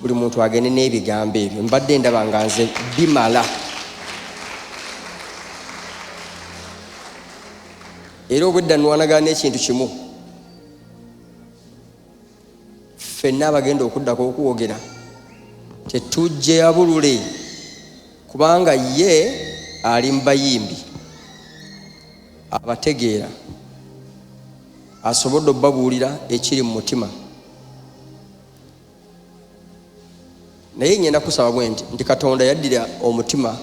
buli muntu agende n'ebigambo ebyo. Mbadde ndaba nga nze bimala. Era obwedda nwanagana n'ekintu kimu. Ffenna abagenda okuddako okuwogera tetujje yabulule, kubanga ye ali mu bayimbi abategeera, asobodde obbabuulira ekiri mu mutima. Naye ngenda kusaba bwe nti Katonda yaddira omutima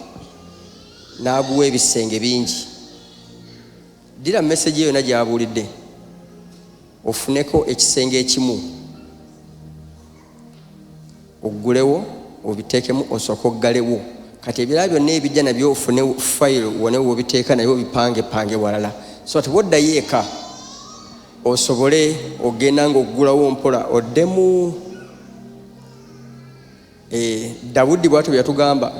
n'aguwa ebisenge bingi. Ddira message yonna gy'abuulidde ofuneko ekisenge ekimu, oggulewo obiteekemu, osooka oggalewo. Kati ebirala byonna ebijja nabyo ofune fayiro wone wobiteeka naye obipange walala, so ati woddayo eka osobole ogenda ng'oggulawo mpola oddemu. Dawudi bw'atyo byatugamba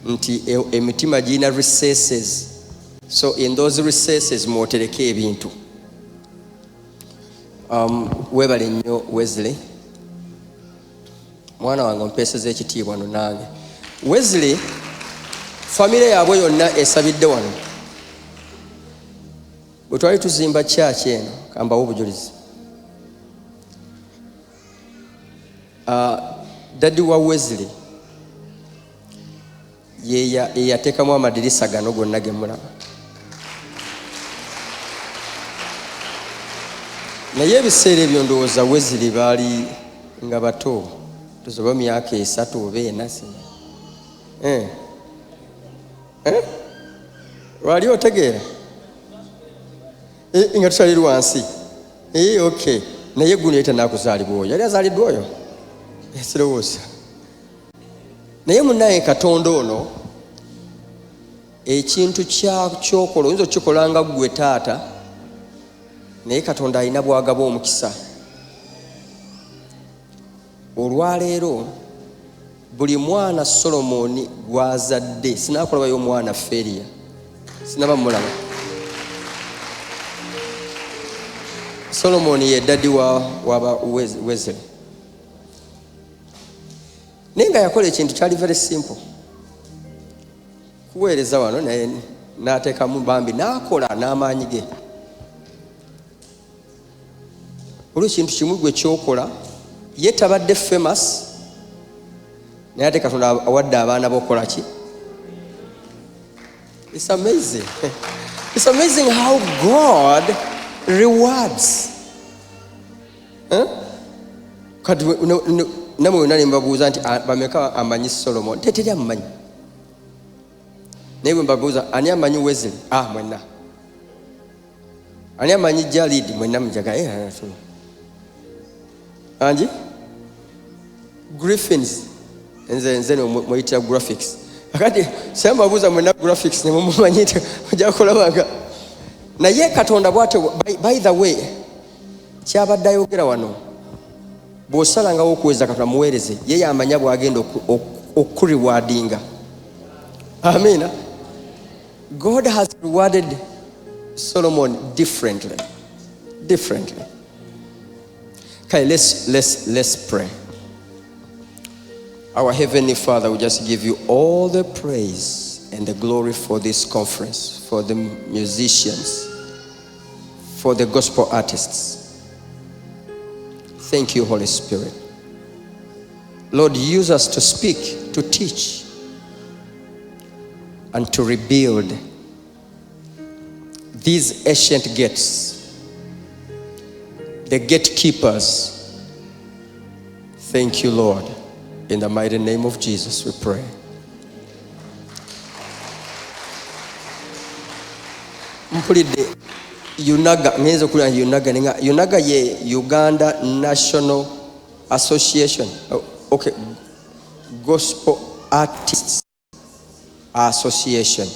nti emitima girina recesses, so in those recesses mwotereke ebintu. Weebale nnyo Wesley, mwana wange ompeeseza ekitiibwa no nange. Wesley famire yaabwe yonna esabidde wano. Bwe twali tuzimba church eno, kambawo obujulizi, daddi wa Wesley yeyateekamu amadirisa gano gonna ge mulaba. Naye ebiseera ebyo ndowooza Wesley baali nga bato, tuzoba myaka 3 oba 4. Wali otegeera nga tutali wansi. Okay, naye guno yeta nakuzaalibwa oyo yali azaaliddwa oyo sirowooza. Naye munnaye Katonda ono ekintu kyokola oyinza okikolanga ggwe taata, naye Katonda alina bwagaba omukisa. Olwaleero buli mwana Solomoni gwazadde, sinakulabayo omwana Feria, sinaba mulaba. Solomoni ye daddi waba Wesley. Naye nga yakola ekintu kyali very simple, kuweereza wano naye n'ateekamu bambi n'akola n'amaanyi ge. Olwo ekintu kimu gwe kyokola, ye tabadde famous, naye ate Katonda awadde abaana b'okola ki? It's amazing. It's amazing how God rewards. Kati namwe wena ne mbabuuza nti bameka amanyi Solomon? Teteri amumanyi. Naye bwe mbabuuza ani amanyi Wesley? Mwenna. Ani amanyi Jalid? Mwenna mujaga. Anji? Griffins. Nze muyitira graphics. Akati sembabuuza mwenna graphics ne mumumanyi ojja kulabanga. Naye Katonda bw'atyo, by the way, kyabadde ayogera wano, bw'osalangawo okuweza Katonda muweereze, ye yamanya bw'agenda okuriwardinga. Amina. God has rewarded Solomon differently. Okay, let's pray. Our Heavenly Father, we just give you all the praise and the glory for this conference, for the musicians, for the gospel artists. Thank you, Holy Spirit. Lord, use us to speak, to teach, and to rebuild these ancient gates, the gatekeepers. Thank you, Lord. In the mighty name of Jesus, we pray. Mpulidde UNAGA, ngenza okulira UNAGA ye Uganda National Association. Okay, Gospel Artists Association.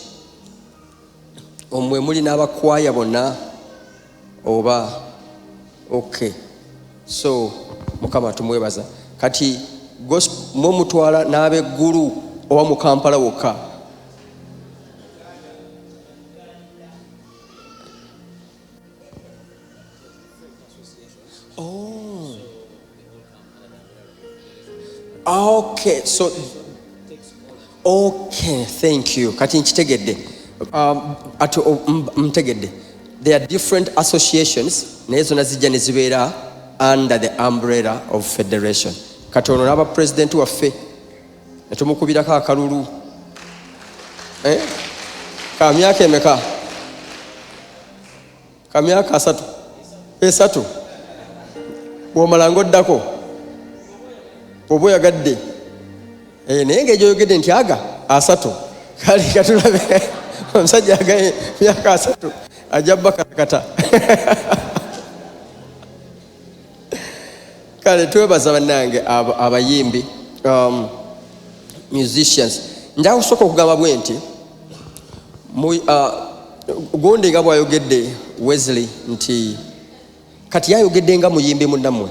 Omwe muli n'abakwaya bonna oba? Okay, so Mukama tumwebaza. Kati mwe mutwala n'abeggulu oba mu Kampala wokka? Okay, so okay, thank you. Kati nkitegedde. Mtegedde. There are different associations naye zonna zijja ne zibeera under the umbrella of federation. Kati ono n'aba president waffe ne tumukubirako akalulu. Ka myaka emeka? Ka myaka 3. Bw'omala ng'oddako oba oyagadde naye ng'egyoyogedde nti aga 3 kale katulabe omusajja agaye myaka 3 ajja bakakata. Kale twebaza bannange abayimbi musicians. Nja kusooka okugamba bwe nti Gondi nga bw'ayogedde Wesley nti kati yayogedde nga muyimbi munnammwe.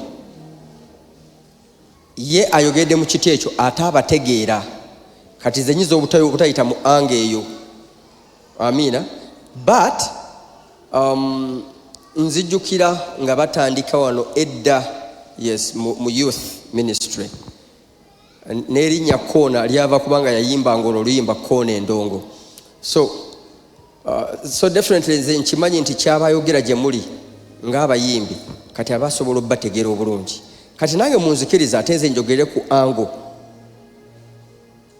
Ye ayogedde mu kiti ekyo ate abategeera kati zenyiza obutayita mu ange eyo. Amiina. But nzijjukira nga batandika wano edda, yes, mu youth ministry. N'erinnya Koona lyava kubanga yayimbanga olwo oluyimba Koona Endongo. So definitely nze nkimanyi nti kyabayogera gye muli ng'abayimbi kati abasobola obbategeera obulungi. Kati nange munzikiriza ate nze njogere ku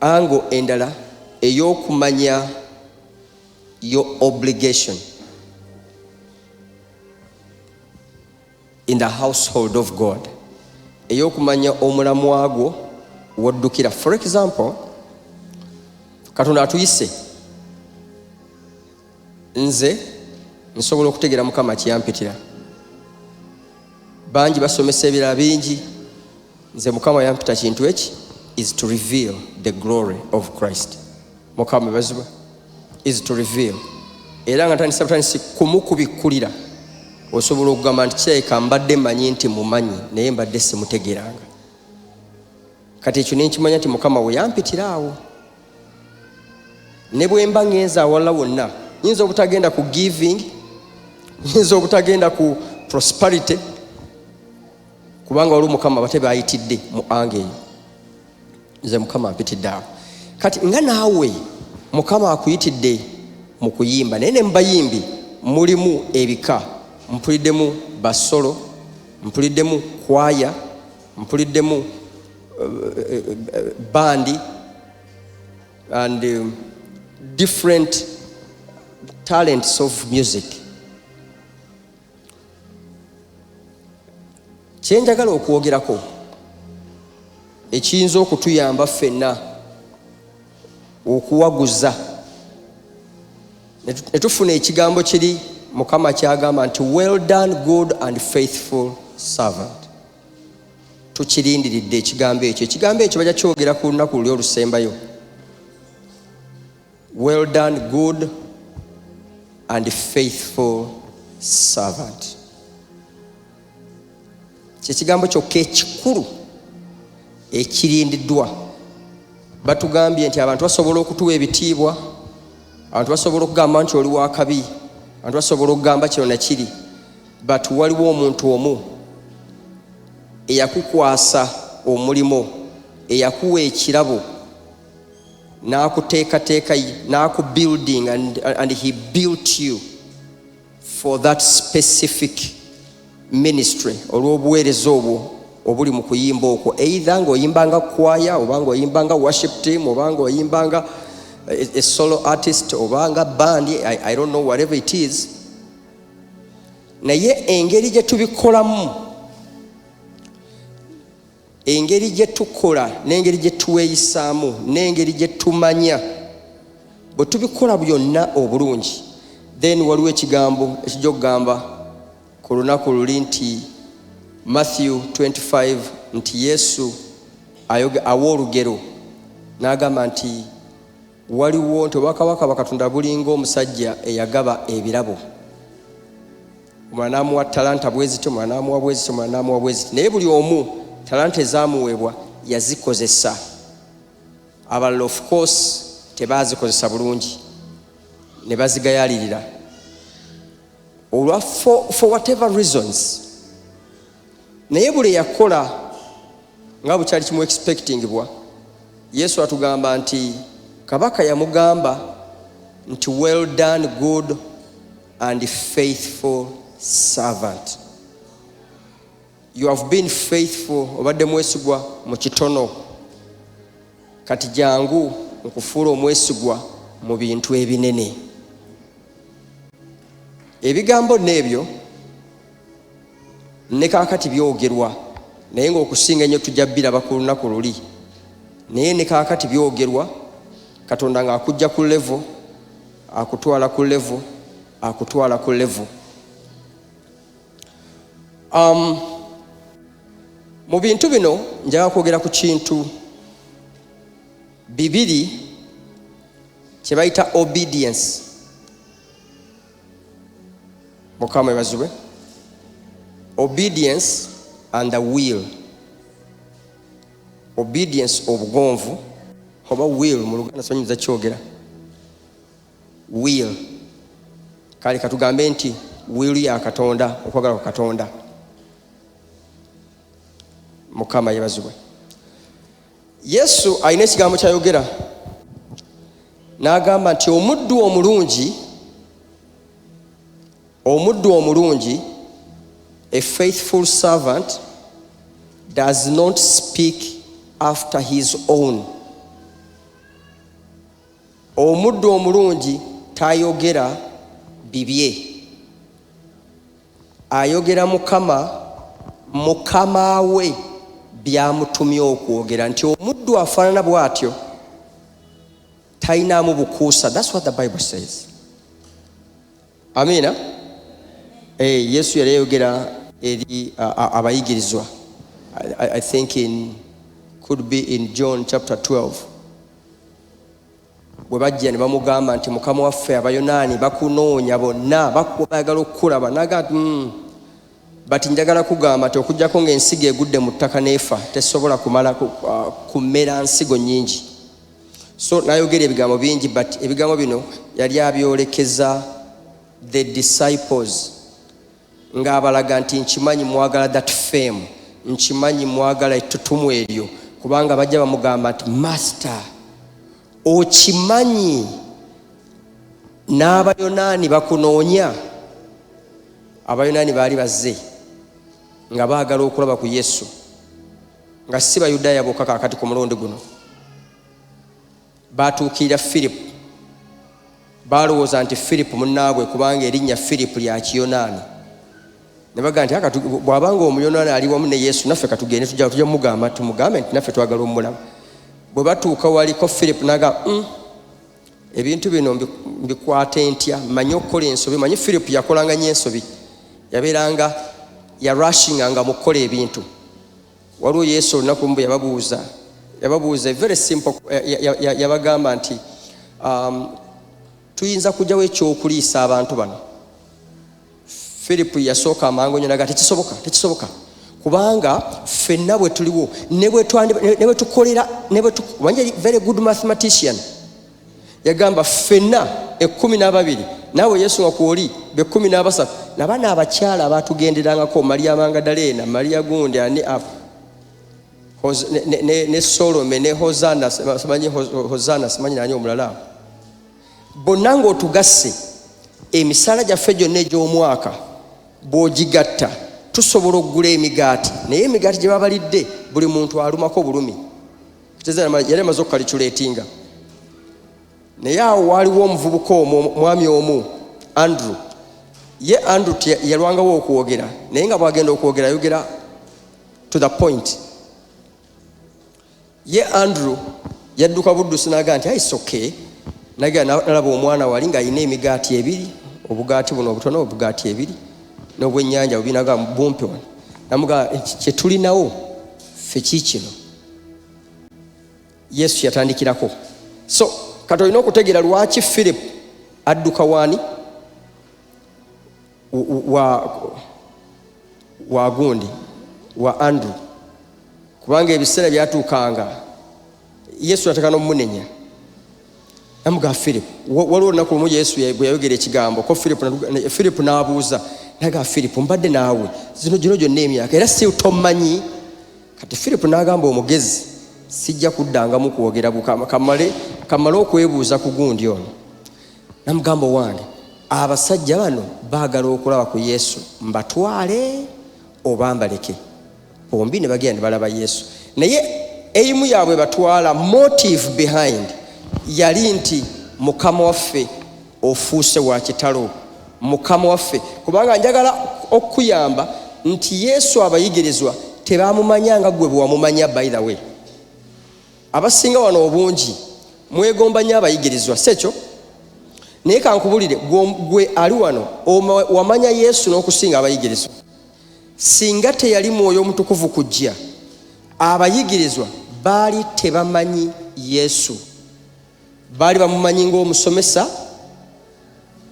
ango endala ey'okumanya your obligation in the household of God, ey'okumanya omulamwa gwo w'oddukira. For example, Katonda atuyise, nze nsobola okutegeera Mukama kiyampitira. Bangi basomesa ebirala bingi, nze Mukama yampita kintu eki is to reveal the glory of Christ. Mukama bazibwa is to reveal. Era nga tandisa kumukubikkulira osobola okugamba nti kyeka mbadde manyi nti mumanyi naye mbadde simutegeranga. Kati ekyo nenkimanya nti Mukama we yampitira awo. Ne bwe mba ngenza awalala wonna, nyinza obutagenda ku giving, nyinza obutagenda ku prosperity, kubanga wali Mukama bate bayitidde mu ange eyo. Nze Mukama ampitidde awo. Kati nga naawe Mukama akuyitidde mu kuyimba, naye ne mubayimbi mulimu ebika. Mpuliddemu basolo, mpuliddemu kwaya, mpuliddemu bandi and different talents of music. Kyenjagala okwogerako ekiyinza okutuyamba ffenna okuwaguza ne tufuna ekigambo kiri Mukama kyagamba nti well done good and faithful servant. Tukirindiridde ekigambo ekyo. Ekigambo ekyo bajja kyogera ku lunaku luli olusembayo. Well done good and faithful servant. Kyekigambo kyokka ekikulu ekirindiddwa. Batugambye nti abantu basobola okutuwa ebitiibwa, abantu basobola okugamba nti oli wa kabi, abantu basobola okugamba kino nakiri, but waliwo omuntu omu eyakukwasa omulimo, eyakuwa ekirabo, n'akuteekateeka, n'akubuilding and he built you for that specific ministry olw'obuweereza obwo obuli mu kuyimba okwo. Either ng'oyimbanga kwaya, oba ng'oyimbanga worship team, oba ng'oyimbanga a solo artist, obanga band, I don't know, whatever it is. Naye engeri gye tubikolamu, engeri gye tukola, n'engeri gye tuweeyisaamu, n'engeri gye tumanya, bwe tubikola byonna obulungi, then waliwo ekigambo ekijja okugamba ku lunaku luli nti Matthew 25 nti Yesu awa olugero n'agamba nti waliwo nti obwakabaka bakatonda bulinga omusajja eyagaba ebirabo. Omulala n'amuwa talanta bwezityo, omulala n'amuwa bwezityo, omulala n'amuwa bwezityo, naye buli omu talanta ezaamuweebwa yazikozesa. Abalala of course tebaazikozesa bulungi, ne bazigayaalirira olwa for whatever reasons. Naye buli yakola nga bukyali kimu expectingibwa. Yesu atugamba nti kabaka yamugamba nti well done good and faithful servant. You have been faithful, obadde mwesigwa mu kitono, kati jangu okufuula omwesigwa mu bintu ebinene. Ebigambo n'ebyo ne kaakati byogerwa, naye ng'okusinga ennyo tujja biraba ku lunaku luli. Naye ne kaakati byogerwa, Katonda ng'akujja ku level, akutwala ku level, akutwala ku level. Mu bintu bino njagala kwogera ku kintu bibiri kye bayita obedience. Mukama ebazibwe. Obedience and the will. Obedience obugonvu oba will mu Luganda sonyiza kyogera. Will. Kale katugambe nti will ya Katonda, okwagala kwa Katonda. Mukama yebazibwe. Yesu alina ekigambo kyayogera n'agamba nti omuddu omulungi, a faithful servant, does not speak after his own. Omuddu omulungi tayogera bibye, ayogera mukama we byamutumye okwogera. Nti omuddu afaanana bw'atyo talinaamu bukuusa. That's what the Bible says. Amina. Yesu yali yayogera eri abayigirizwa. I think could be in John chapter 12. Bwe bajja ne bamugamba nti mukama waffe abayonaani bakunoonya bonna, baagala okukulaba. Naga bati njagala kugamba nti okuggyako ng'ensigo egudde mu ttaka n'efa tesobola kumala kumera nsigo nnyingi. So n'ayogera ebigambo bingi, but ebigambo bino yali abyolekeza the disciples ng'abalaga nti nkimanyi mwagala that fame, nkimanyi mwagala ettutumu eryo, kubanga bajja bamugamba nti master, okimanyi n'abayonaani bakunoonya. Abayonaani baali bazze nga baagala okulaba ku Yesu, nga si Bayudaaya bokka kaakati ku mulundi guno. Baatuukirira Firipo, balowooza nti Firipo munnaabwe kubanga erinnya Firipo lya Kiyonaani. Ne bagamba nti bw'abanga Omuyonaani ali wamu ne Yesu, naffe katugende tujja mugamba, tumugambe nti naffe twagala omulaba. Bwe batuuka waliko Firipo n'agamba ebintu bino mbikwate ntya, manyi okukola ensobi. Manyi Firipo yakolanga nnyo ensobi, yabeeranga yarashinganga mu kukola ebintu. Waliwo Yesu olunaku lumu yababuuza very simple, yabagamba nti tuyinza kujjawo ekyokuliisa abantu bano. Firipo yasooka amangu nnyo n'agamba tekisoboka, kubanga ffenna bwe tuliwo ne bwe tukolera, very good mathematician. Yagamba ffenna 12, naawe Yesu nga kwoli be 13, nabaana abakyala abatugenderangako, Maria Magdalena, Maria gundi ani ne Solome ne Hosana, simanyi nani omulala. Bonna ng'otugasse emisala gyaffe gyonna egy'omwaka bw'ogigatta tusobola okugula emigaati, naye emigaati gye babalidde buli muntu alumako bulumi. Yali amaze okukaliculetinga. Naye awo waaliwo omuvubuka mwami omu, Andrew. Ye Andrew yalwangawo okwogera, naye nga bwagenda okwogera ayogera to the point. Ye Andrew yadduka buddusi n'agamba nti it's okay. Nalaba omwana wali ng'alina emigaati 2, obugaati buno obutono, obugaati 2 n'obwennyanja bubinaga bumpe wano. Namugamba kye tulinawo ffe kiikino. Yesu yatandikirako. So kati olina okutegeera lwaki Firipo adduka waani wa gundi wa Andrew, kubanga ebiseera byatuukanga Yesu yataka n'omunenya. Namugamba Firipo, waliwo olunaku lumu Yesu bwe yayogera ekigambo ko Firipo n'abuuza, naga Firipo, mbadde naawe gino gyonna emyaka era si tomanyi kati Philip n'agamba omugezi sijja kuddangamu kwogera bukama kamale okwebuuza ku gundi ono. Namugamba wange abasajja bano baagala okulaba ku Yesu, mbatwale oba mbaleke? Bombi ne bagenda ne balaba Yesu, naye eyimu yaabwe batwala, motive behind yali nti Mukama waffe ofuuse wa kitalo, Mukama waffe, kubanga njagala okuyamba nti Yesu abayigirizwa tebamumanyanga gwe bwe wamumanya. By the way, abasinga wano obungi mwegomba nnyo abayigirizwa, sekyo? Naye kankubulire gwe ali wano wamanya Yesu n'okusinga abayigirizwa. Singa teyali Mwoyo Omutukuvu kujja, abayigirizwa baali tebamanyi Yesu. Baali bamumanyi ng'omusomesa,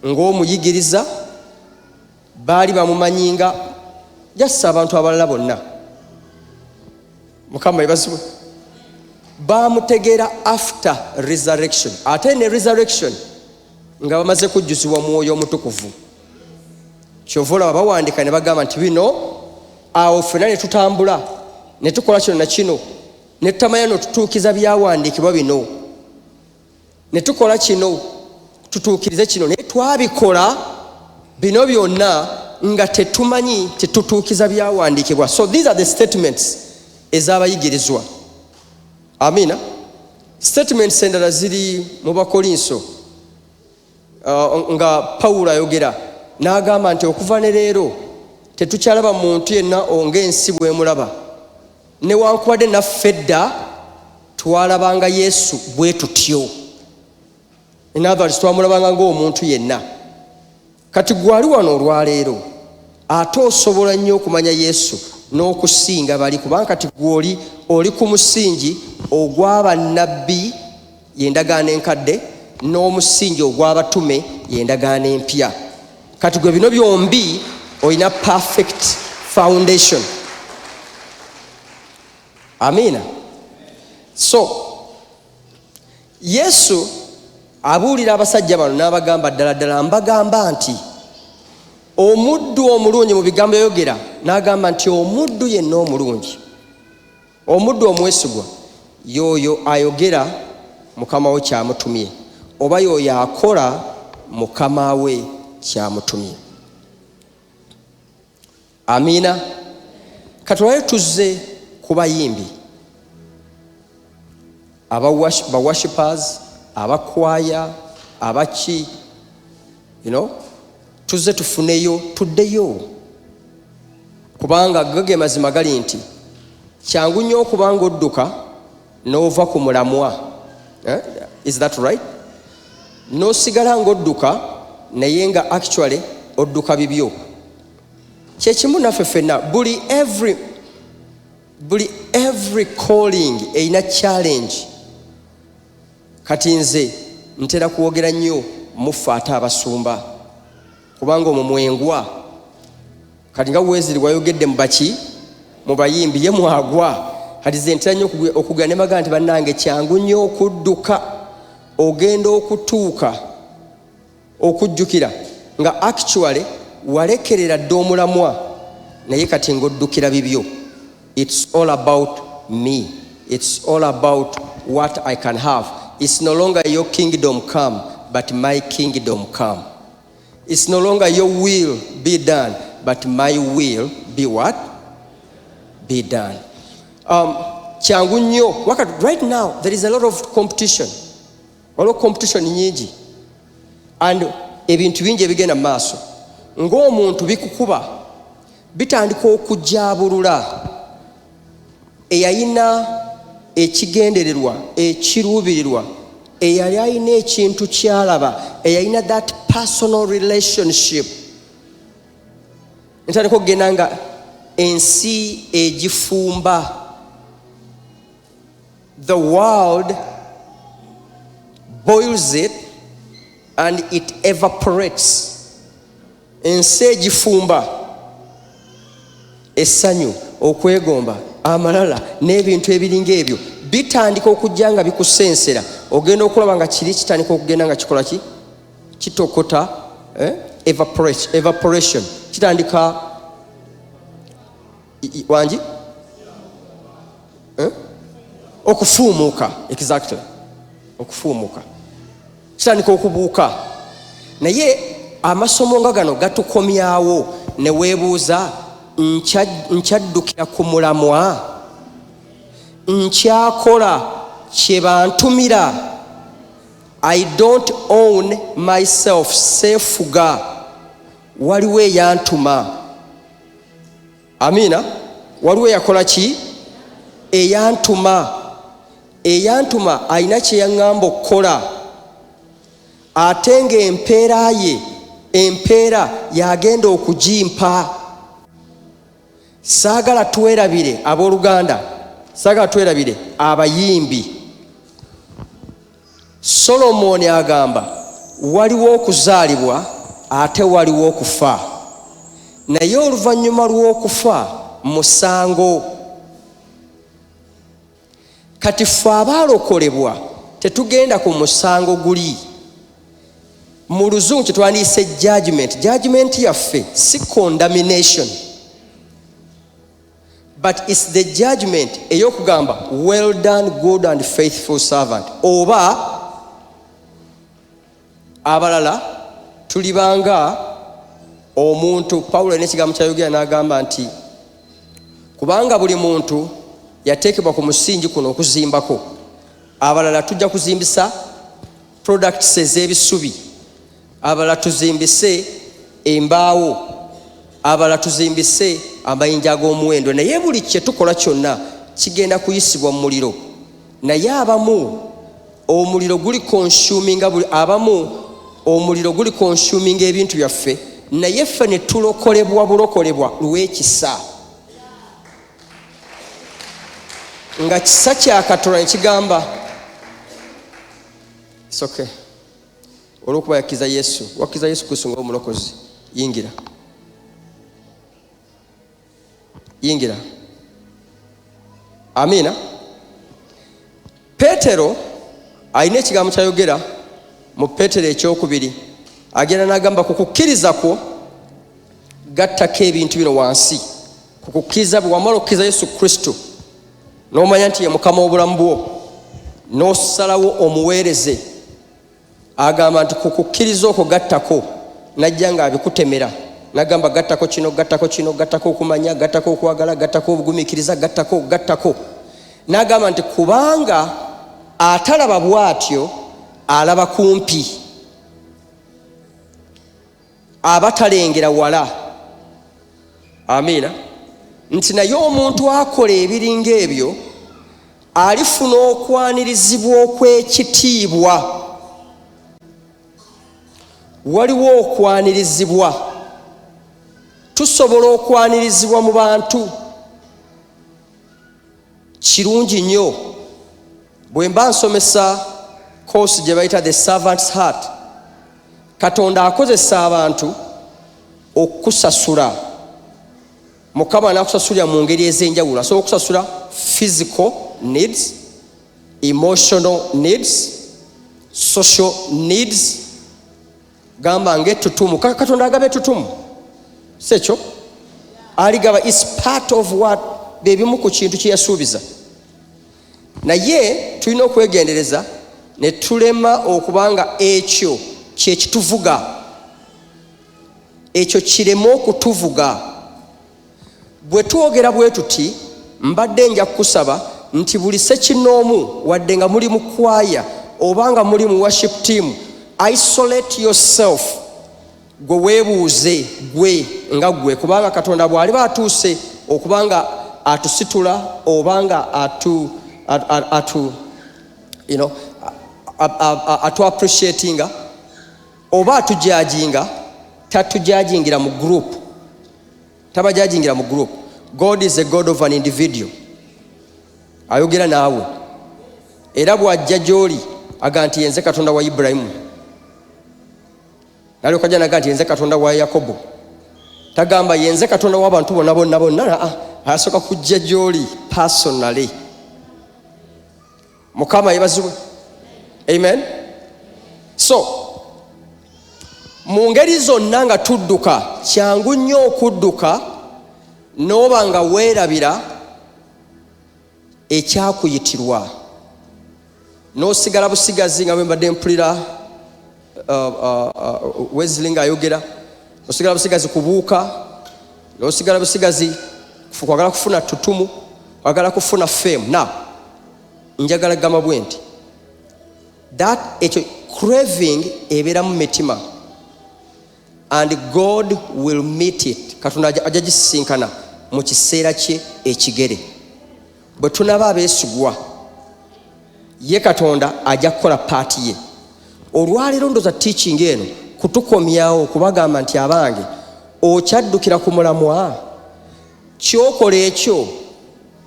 ng'omuyigiriza, baali bamumanyi nga jassa abantu abalala bonna. Mukama yebazibwe. Bamutegeera after resurrection, ate ne resurrection nga bamaze kujjuzibwa Mwoyo Omutukuvu. Kyova olaba bawandiika ne bagamba nti bino awo ffenna ne tutambula ne tukola kino na kino ne tutamanya n'otutuukiza byawandiikibwa bino, ne tukola kino tutuukirize kino, naye twabikola bino byonna nga tetumanyi tetutuukiza byawandiikibwa. So these are the statements ez'abayigirizwa. Amina. Statements endala ziri mu Bakolinso nga Pawulo ayogera n'agamba nti okuva ne leero tetukyalaba muntu yenna ng'ensi bw'emulaba, newankubadde naffe edda twalabanga Yesu bwe tutyo. In other words, twamulabanga ng'omuntu yenna. Kati gwali wano olwaleero ate osobola nnyo okumanya Yesu n'okusinga bali, kubanga kati gwoli oli ku musingi ogw'abannabbi y'endagaano enkadde n'omusingi ogw'abatume y'endagaano empya. Kati gwe bino byombi olina perfect foundation. Amina. So Yesu abuulira abasajja bano n'abagamba ddala ddala mbagamba nti omuddu omulungi, mu bigambo yayogera n'agamba nti omuddu yenna omulungi, omuddu omwesigwa y'oyo ayogera Mukama we kyamutumye, oba y'oyo akola Mukama we kyamutumye. Amina. Katulayo tuzze ku bayimbi, worshippers, abakwaya, abaki, tuzze tufuneyo, tuddeyo, kubanga gage mazima gali nti kyangu nnyo okubanga odduka n'ova ku mulamwa. Is that right? N'osigala ng'odduka naye nga actually odduka bibyo. Kyekimu naffe ffenna, buli every calling erina challenge. Kati nze ntera kwogera nnyo muffe ate abasumba, kubanga omwo mwengwa. Kati nga Weeziri wayogedde mu baki, mu bayimbi ye mwagwa. Kati nze ntera nnyo okugera ne bagamba nti bannange kyangu nnyo okudduka ogenda okutuuka okujjukira nga actually walekerera dde omulamwa, naye kati ng'oddukira bibyo. It's all about me. It's all about what I can have. It's no longer your kingdom come, but my kingdom come. It's no longer your will be done, but my will be what? Be done. Kyangu nnyo wakati right now there is a lot of competition. Waliwo competition nyingi and ebintu bingi ebigenda mu maaso. Ng'omuntu bikukuba bitandika okujabulula eyayina ekigendererwa ekiruubirirwa, eyali ayina ekintu kyalaba, eyayina that personal relationship. Ntandika okugenda nga ensi egifumba. The world boils it and it evaporates. Ensi egifumba, essanyu, okwegomba, amalala n'ebintu ebiringa ebyo bitandika okujja nga bikusensera. Ogenda okulaba nga kiri kitandika okugenda nga kikola ki? Kitokota. Evaporation kitandika wangi okufuumuuka. Exactly, okufuumuuka kitandika okubuuka. Naye amasomo nga gano gatukomyawo ne weebuuza, nkyaddukira ku mulamwa, nkyakola kye bantumira. I don't own myself. Seefuga, waliwo eyantuma. Amina. Waliwo eyakola ki? Eyantuma. Eyantuma alina kye yaŋŋamba okukola, ate ng'empeera ye, empeera yagenda okugimpa. Saagala twerabire abooluganda, saagala twerabire abayimbi. Solomoni agamba waliwo okuzaalibwa ate waliwo okufa, naye oluvannyuma lw'okufa musango. Kati ffe abaalokolebwa tetugenda ku musango guli. Mu luzungu kye twandiise judgment. Judgment yaffe si condemnation, but it's the judgment ey'okugamba well done good and faithful servant. Oba abalala tulibanga omuntu. Pawulo n'ekigambo kyayogera n'agamba nti kubanga buli muntu yateekebwa ku musingi kuno okuzimbako, abalala tujja kuzimbisa products ez'ebisubi, abalala tuzimbise embaawo, abalala tuzimbise amayinja ag'omuwendo. Naye buli kye tukola kyonna kigenda kuyisibwa mu muliro. Naye abamu omuliro guli consuminga omuliro guli consuminga ebintu byaffe, naye ffe ne tulokolebwa bulokolebwa lw'ekisa. Nga kisa kya Katonda ne kigamba it's okay. Olw'okuba yakkiza Yesu, wakkiza Yesu Kristo ng'omulokozi, yingira. Yingira. Amina. Peetero alina ekigambo kyayogera mu Peetero ekyokubiri, agenda n'agamba ku kukkiriza kwo gattako ebintu bino wansi. Ku kukkiriza bwe wamala okukkiriza Yesu Kristo n'omanya nti ye mukama w'obulamu bwo, n'osalawo omuweereze, agamba nti ku kukkiriza okwo gattako. Najja ng'abikutemera, n'agamba gattako kino, gattako kino, gattako okumanya, gattako okwagala, gattako obugumiikiriza, gattako. N'agamba nti kubanga atalaba bw'atyo alaba kumpi, abatalengera wala. Amiina. Nti naye omuntu akola ebiringa ebyo alifuna okwanirizibwa okw'ekitiibwa. Waliwo okwanirizibwa. Tusobola okwanirizibwa mu bantu. Kirungi nnyo. Bwe mba nsomesa course gye bayita the servant's heart, Katonda akozesa abantu okusasula. Mukama anakusasulira mu ngeri ez'enjawulo. Asobola okusasula physical needs, emotional needs, social needs. Gamba ng'ettutumu. Kaka Katonda agaba ettutumu si ekyo? Aligaba is part of what, bebimu ku kintu kye yasuubiza. Naye tulina okwegendereza ne tulema okubanga ekyo kye kituvuga. Ekyo kirema okutuvuga. Bwe twogera bwe tuti, mbadde nja kukusaba nti buli sekinoomu wadde nga muli mu kwaya oba nga muli mu worship team, isolate yourself. Gwe weebuuze gwe nga gwe, kubanga Katonda bw'aliba atuuse okubanga atusitula obanga atu appreciatinga oba atujajinga, tatujajingira mu group. Tabajajingira mu group. God is a God of an individual. Ayogera naawe. Era bw'ajja gy'oli aga nti yenze Katonda wa Ibrahimu. Nali okajja naga nti yenze Katonda wa Yakobo. Tagamba yenze Katonda w'abantu bonna. Asooka kujja gy'oli personally. Mukama yebazibwe. Amen. So mu ngeri zonna nga tudduka, kyangu nnyo okudduka n'oba nga weerabira ekyakuyitirwa n'osigala busigazi nga bwe mbadde mpulira Wesley ng'ayogera, n'osigala busigazi kubuuka, n'osigala busigazi kwagala kufuna tutumu, kwagala kufuna fame. Now njagala gamba bwe nti that ekyo craving ebeera mu mitima, and God will meet it. Katonda ajja gisisinkana mu kiseera kye ekigere. Bwe tunaba abeesigwa, ye Katonda ajja kukola paati ye. Olwaleero ndoza teaching eno kutukomyawo kubagamba nti abange okyaddukira ku mulamwa, kyokola ekyo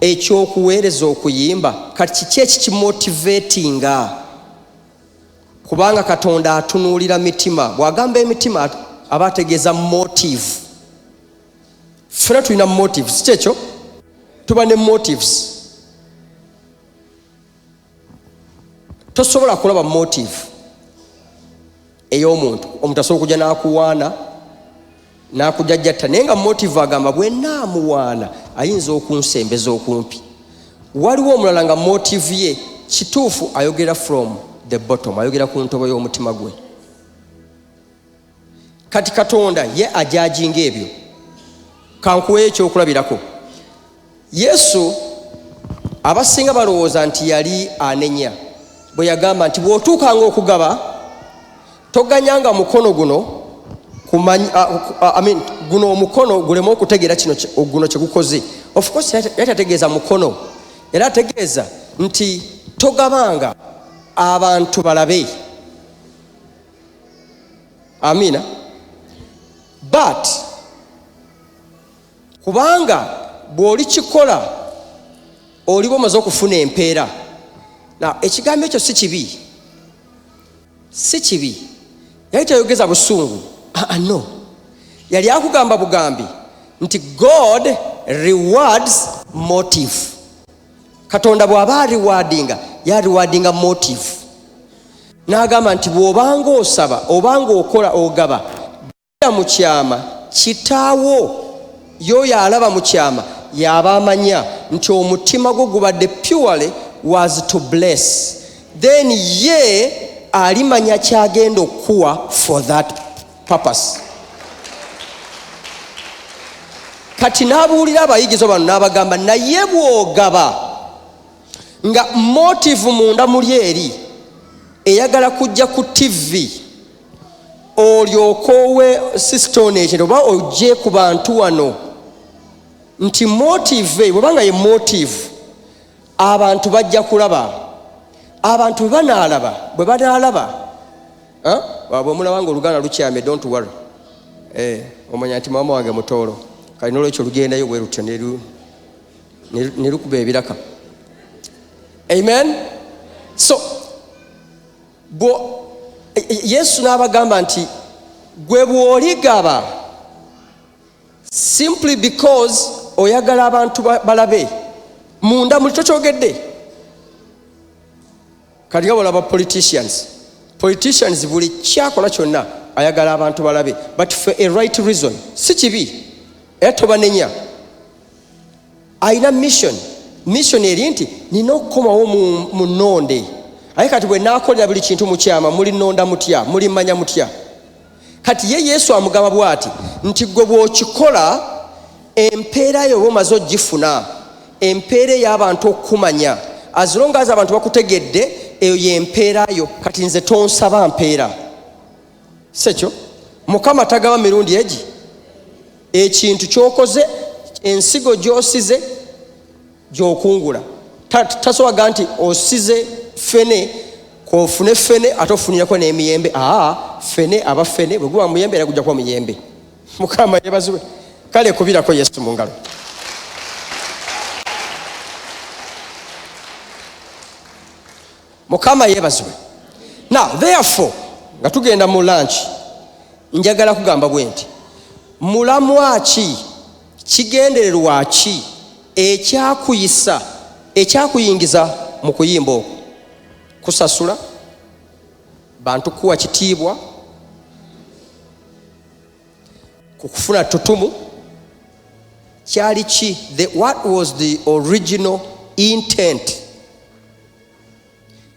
ekyokuweereza okuyimba, kati kiki ekikimotivatinga? Kubanga Katonda atunuulira mitima. Bw'agamba emitima aba ategeeza motive. Ffena tulina motives, si ekyo? Tuba ne motives. Tosobola kulaba motive ey'omuntu. Omuntu asobola okujja n'akuwaana n'akujajjatta, naye nga motive agamba bwe naamuwaana ayinza okunsembeza okumpi. Waliwo omulala nga motive ye kituufu ayogera from the bottom, ayogera ku ntobo y'omutima gwe. Kati Katonda ye ajajinga ebyo. Kankuwe ekyokulabirako. Yesu abasinga balowooza nti yali anenya bwe yagamba nti bw'otuukanga okugaba toganyanga mukono guno guno omukono gulema okutegeera kino guno kye gukoze. Of course yali ategeeza mukono, era ategeeza nti togabanga abantu balabe. Amina. But kubanga bw'oli kikola oliba omaze okufuna empeera. Na ekigambo ekyo si kibi, si kibi. Yali tayogeza busungu. No, yali akugamba bugambi nti God rewards motive. Katonda bw'aba rewardinga, ya rewardinga motive. N'agamba nti bw'obanga osaba obanga okola ogaba, genda mu kyama, kitaawo y'oyo alaba mu kyama y'aba amanya nti omutima gwo gubadde purely was to bless. Then ye alimanya kyagenda okuwa for that purpose. Kati n'abuulira abayigizo bano n'abagamba naye bw'ogaba nga motive munda muli eri eyagala kujja ku TV olyoka owe sistonation oba ojje ku bantu wano nti motive bwebanga ye motive abantu bajja kulaba. Abantu bwe banaalaba bwe mulabanga oluganda lukyame, don't worry. Omanya nti mama wange mutoolo kali n'olwekyo lugendayo bwe lutyo ne lukuba ebiraka. Amen. So Yesu n'abagamba nti gwe bw'oligaba simply because oyagala abantu balabe, munda muli tokyogedde. Kati nga olaba politicians buli kyakola kyonna ayagala abantu balabe, but for a right reason. Si kibi era tobanenya. Ayina mission eri nti nina okukomawo mu nnonde. Aye kati bwe naakolera buli kintu mu kyama muli nnonda mutya, muli mmanya mutya. Kati ye Yesu amugamba bw'ati nti gwe bw'okikola empeera yo omaze ogifuna, empeera ey'abantu okumanya. As long as abantu bakutegedde eyo y'empeera yo. Kati nze tonsaba mpeera. Sekyo Mukama tagaba mirundi egi. Ekintu kyokoze, ensigo gy'osize gy'okungula. Tasobola nti osize fene kofune fene ate ofunirako n'emiyembe. Fene aba fene bwe guba muyembe era gujja kuba muyembe. Mukama yeebazibwe. Kale kubirako Yesu mu ngalo. Mukama yeebazibwe. Now therefore nga tugenda mu lunch njagala kugamba bwe nti mulamwa ki, kigendererwa ki ekyakuyisa, ekyakuyingiza mu kuyimba okwo? Kusasula bantu, kuwa kitiibwa, kukufuna tutumu, kyali ki? What was the original intent.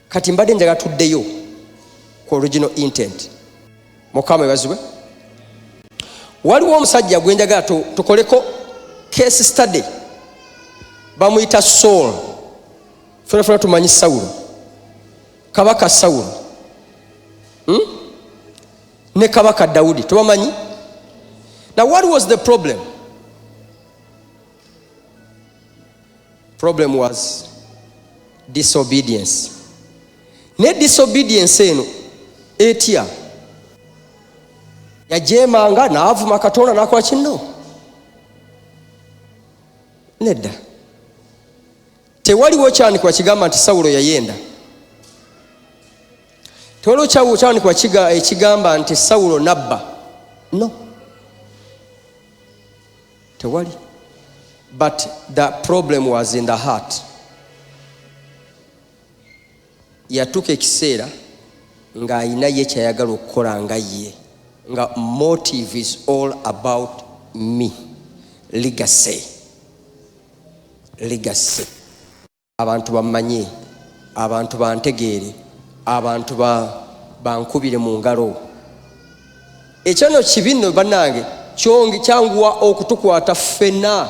Kati mbadde njaga tuddeyo ku original intent. Mukama ebazibwe. Waliwo omusajja gwe njagala tukoleko case study. Bamuyita Saul. Funa tumanyi Saulo. Kabaka Saulo. Ne kabaka Daudi. Tubamanyi? Now what was the problem? Problem was disobedience. Ne disobedience eno etya yajemanga n'avuma Katonda n'akola kino. Nedda. Tewaliwo kyandikwa kigamba nti Saulo yayenda. Tewaliwo kyandikwa ekigamba nti Saulo nabba. No. Tewali. But the problem was in the heart. Yatuka ekiseera nga ayina ye kyayagala okukola nga ye. Nga motive is all about me. Legacy. Legacy. Abantu bamanye, abantu bantegeere, abantu bankubire mu ngalo. Ekyono kibino bannange kyanguwa okutukwata ffenna.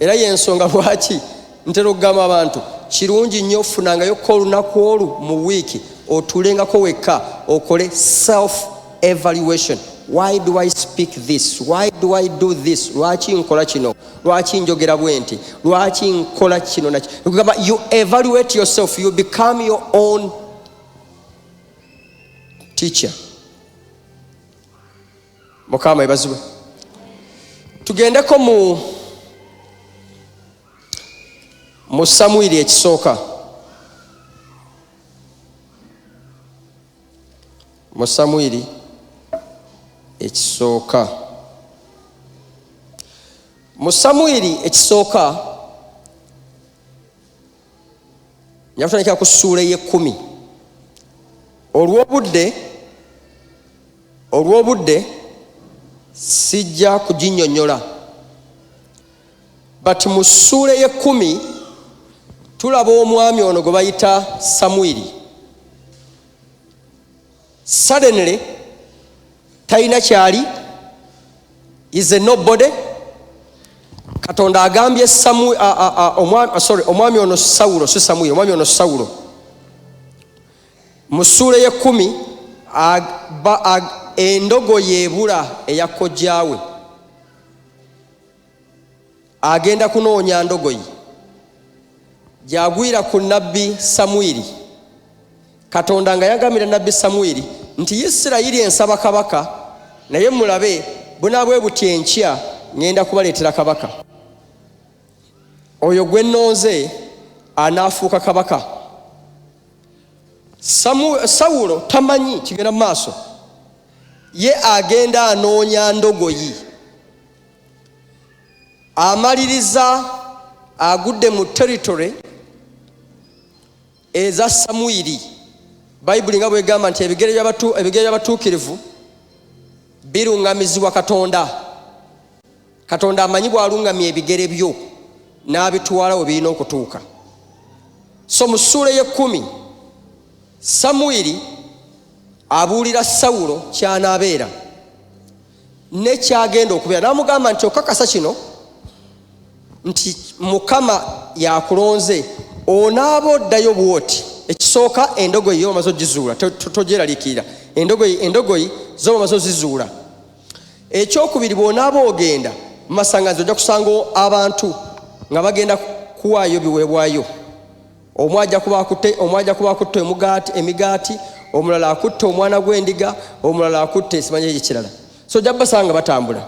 Era y'ensonga lwaki ntera okugamba abantu kirungi nnyo ofunangayo olunaku olu mu wiiki otulengako wekka okole self evaluation. Why do I speak this? Why do I do this? Lwaki nkola kino? Lwaki njogera bwenti? Lwaki nkola kino na kino? You evaluate yourself. You become your own teacher. Mukama ebazibwe. Tugendeko mu Samwiri ekisooka. Mu Samwiri ekisooka. Mu Samwiri ekisooka nyakutandikira ku ssuula ey'ekkumi. Olw'obudde sijja kuginnyonnyola. But mu ssuula ey'ekkumi tulaba omwami ono gwe bayita Samwiri. Suddenly talina kyali, is a nobody. Katonda agambye omwami ono Saulo, si Samwiri, omwami ono Saulo. Mu ssuula y'ekkumi endogoyi ebula eya kojjaawe. Agenda kunoonya ndogoyi. Gyagwira ku nabbi Samwiri. Katonda nga yagambira nabbi Samwiri nti Isirayiri ensaba kabaka, naye mulabe bunaabwe buti enkya ngenda kubaleetera kabaka. Oyo gwe nnonze anaafuuka kabaka. Sawulo tamanyi kigenda mu maaso. Ye agenda anoonya ndogoyi. Amaliriza agudde mu territory eza Samwiri. Bayibuli nga bwegamba nti ebigere by'abatuukirivu birungamizibwa Katonda. Katonda amanyi bw'alungamya ebigere byo n'abitwala we birina okutuuka. So mu ssuula y'ekkumi Samwiri abuulira Sawulo ky'anaabeera ne kyagenda okubeera. N'amugamba nti okakasa kino nti Mukama yakulonze, onaaba oddayo bwoti. Ekisooka endogoyi yo bamaze ogizuula, togyeraliikirira. Endogoyi zo bamaze ozizuula. Ekyokubiri bw'onaaba ogenda mu masanganzi ojja kusanga abantu nga bagenda kuwaayo biweebwayo. Omu ajja kuba akutte emigaati, omulala akutte omwana gw'endiga, omulala akutte simanyi ekirala. So ojja basanga batambula.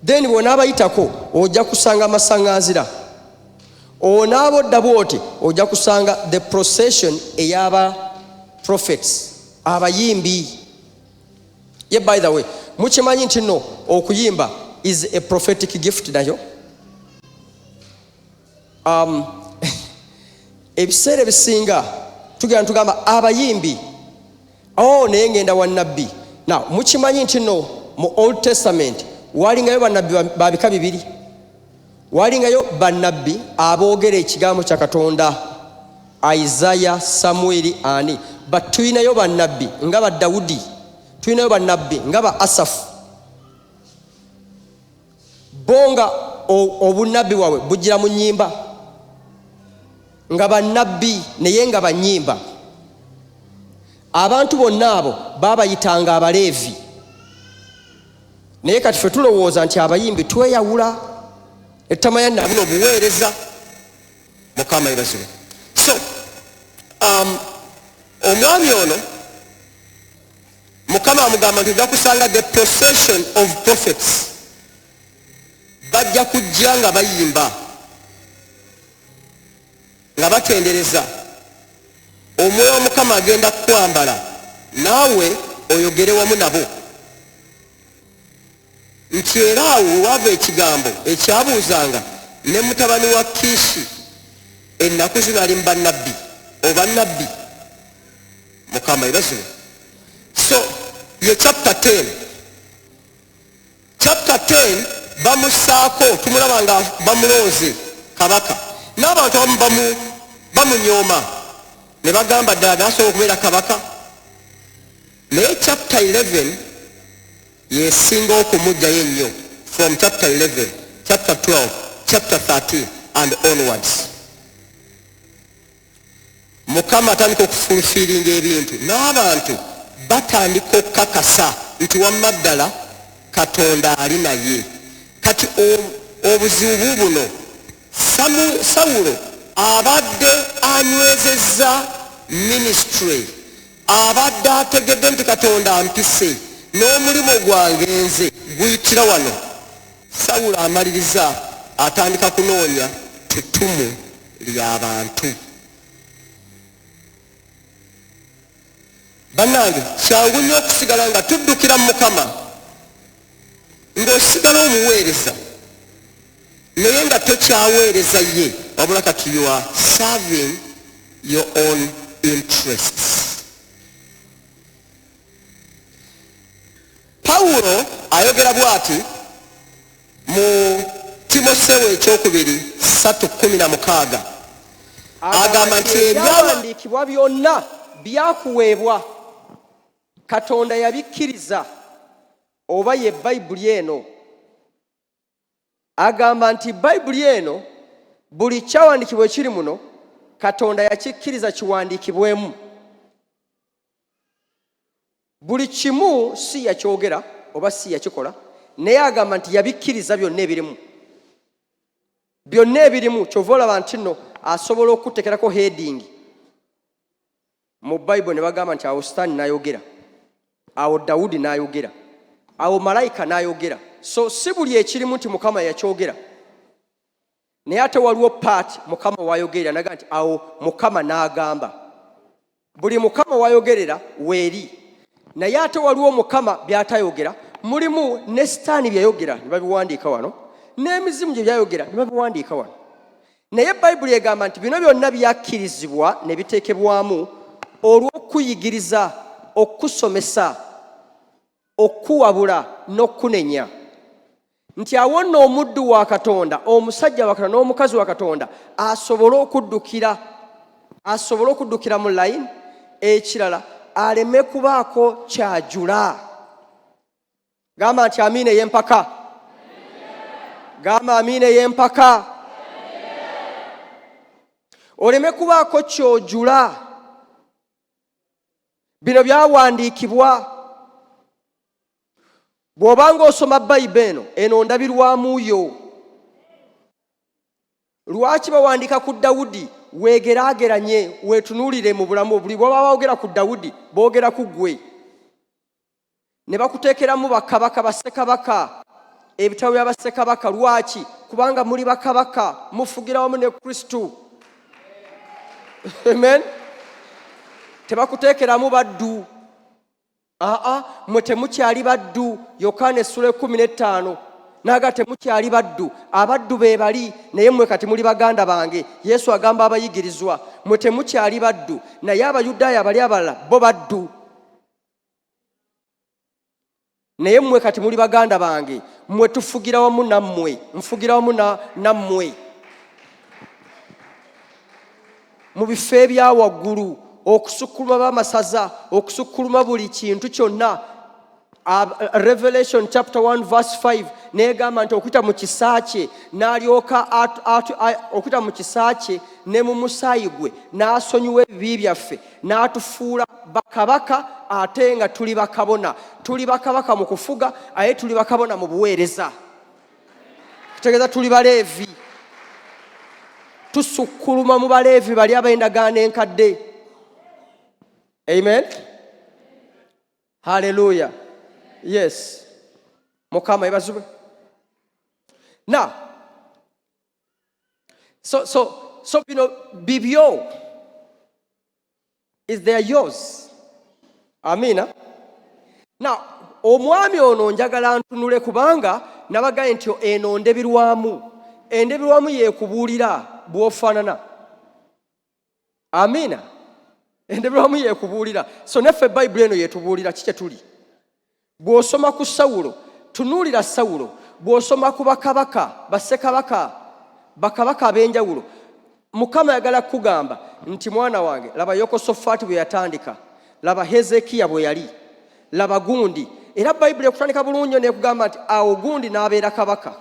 Then bw'onaabayitako ojja kusanga amasaŋŋanzira. Onaaba odda bwoti ojja kusanga the procession ey'aba prophets, abayimbi. Ye by the way, mukimanyi nti no okuyimba is a prophetic gift nayo. Ebiseera ebisinga tugamba abayimbi, naye ngenda wa nnabbi. Now mukimanyi nti no mu Old Testament walingayo bannabbi babika bibiri. walingayo bannabbi aboogera ekigambo kya Katonda, Isaiah, Samuel ani, but tulinayo bannabbi nga ba Dawudi, tulinayo bannabbi nga ba Asafu. Bonga obunnabbi wawe bujira mu nnyimba nga bannabbi naye nga bannyimba. Abantu bonna abo baabayitanga Abaleevi, naye kati ffe tulowooza nti abayimbi tweyawula ettamanya nabuno obuweereza. Mukama yeebazibwe. So omwami ono Mukama amugamba nti ojja kusanga the procession of prophets bajja kujja nga bayimba nga batendereza. Omwoyo wa Mukama agenda kukwambala naawe oyogere wamu nabo. Nti era awo wava ekigambo ekyabuuzanga ne mutabani wa Kiishi ennaku zino ali mu bannabbi oba nnabbi. Mukama yeebazibwe. So ye chapter 10. Chapter 10 bamusaako, tumulaba nga bamulonze kabaka, n'abantu abamu bamunyooma ne bagamba ddala nasobola okubeera kabaka. Naye chapter 11 yesinga okumugjayo ennyo, from chapter 11, chapter 12, chapter 13 and onwards. Mukama atandika okufulfiringa ebintu n'abantu batandika okukakasa nti wamma ddala Katonda ali naye. Kati obuzibu buno Sawulo abadde anywezezza ministry, abadde ategedde nti Katonda ampise n'omulimu gwange nze guyitira wano. Sawulo amaliriza atandika kunoonya ttutumu ly'abantu. Bannange kyangu nnyo okusigala nga tuddukira mu Mukama, ng'osigala omuweereza naye nga tokyaweereza ye, wabula kati you are serving your own interests. Pawulo ayogera bw'ati mu Timoseewo ekyokubiri 3:16 agamba nti ebyawandiikibwa byonna byakuweebwa Katonda yabikkiriza, oba ye Bayibuli eno. Agamba nti Bayibuli eno buli kyawandiikibwa ekiri muno Katonda yakikkiriza kiwandiikibwemu. Buli kimu si yakyogera oba si yakikola, naye agamba nti yabikkiriza byonna ebirimu. Byonna ebirimu kyova olaba nti nno asobola okutekerako heading mu Bayibuli ne bagamba nti awo Sitaani n'ayogera, awo Dawudi n'ayogera, awo malayika n'ayogera. So si buli ekirimu nti Mukama yakyogera, naye ate waliwo part Mukama wayogerera naga nti awo Mukama n'agamba. Buli Mukama wayogerera weeri, naye ate waliwo Mukama by'atayogera. Mulimu ne Sitaani byayogera ne babiwandiika wano, n'emizimu gye byayogera ne babiwandiika wano. Naye Bayibuli egamba nti bino byonna byakkirizibwa ne biteekebwamu olw'okuyigiriza, okusomesa, okuwabula n'okunenya. Nti awo nno omuddu wa Katonda, omusajja wa Katonda n'omukazi wa Katonda asobole okuddukira mu layini. Ekirala aleme kubaako kyajula. Gamba nti amiina ey'empaka. Gamba amiina ey'empaka. Oleme kubaako kyojula. Bino byawandiikibwa. Bw'obanga osoma Bayibuli eno ndabirwamuyo. Lwaki bawandiika ku Dawudi? Weegeraageranye, weetunuulire mu bulamu. Buli bw'oba boogera ku Dawudi boogera ku ggwe. Ne bakuteekeramu bakabaka, bassekabaka, ebitabo bya bassekabaka. Lwaki? Kubanga muli bakabaka, mufugira wamu ne Kristo. Amen. Tebakuteekeramu baddu. Mwe temukyali baddu. Yokaana 15 naga temukyali baddu. Abaddu be bali, naye mwe kati muli baganda bange. Yesu agamba abayigirizwa, mwe temukyali baddu, naye Abayudaaya bali abalala bo baddu. naye mmwe kati muli baganda bange, mmwe tufugira wamu nammwe, nfugira wamu nammwe mu bifo ebya waggulu, okusukkuluma b'amasaza, okusukkuluma buli kintu kyonna. Revelation chapter 1 verse 5 negamba nti okuyita mu kisa kye n'alyoka okuyita mu kisa kye ne mu musaayi gwe n'asonyiwa ebibi byaffe n'atufuula bakabaka, ate nga tuli bakabona. Tuli bakabaka mu kufuga, aye tuli bakabona mu buweereza. Kitegeeza tuli baleevi, tusukkuluma mu baleevi bali ab'endagaano enkadde. Amen, hallelujah. Yes. Mukama ibazube. Now, so bibyo is there yours. Amina. Now, omwami ono njagala ntunule kubanga nabagaye nti eno ndebirwamu. Endebirwamu yekubuulira bw'ofaanana. Amina. Endebirwamu yekubuulira. So neffe Bayibuli eno yetubuulira kiki tuli. Bw'osoma ku Sawulo, tunuulira Sawulo. Bw'osoma ku bakabaka, bassekabaka, bakabaka ab'enjawulo, Mukama yagala kugamba nti mwana wange, laba Yekosafaati bwe yatandika, laba Hezekiya bwe yali, laba gundi. Era Bayibuli ekutandika bulungi nekugamba nti awo gundi n'abeera kabaka,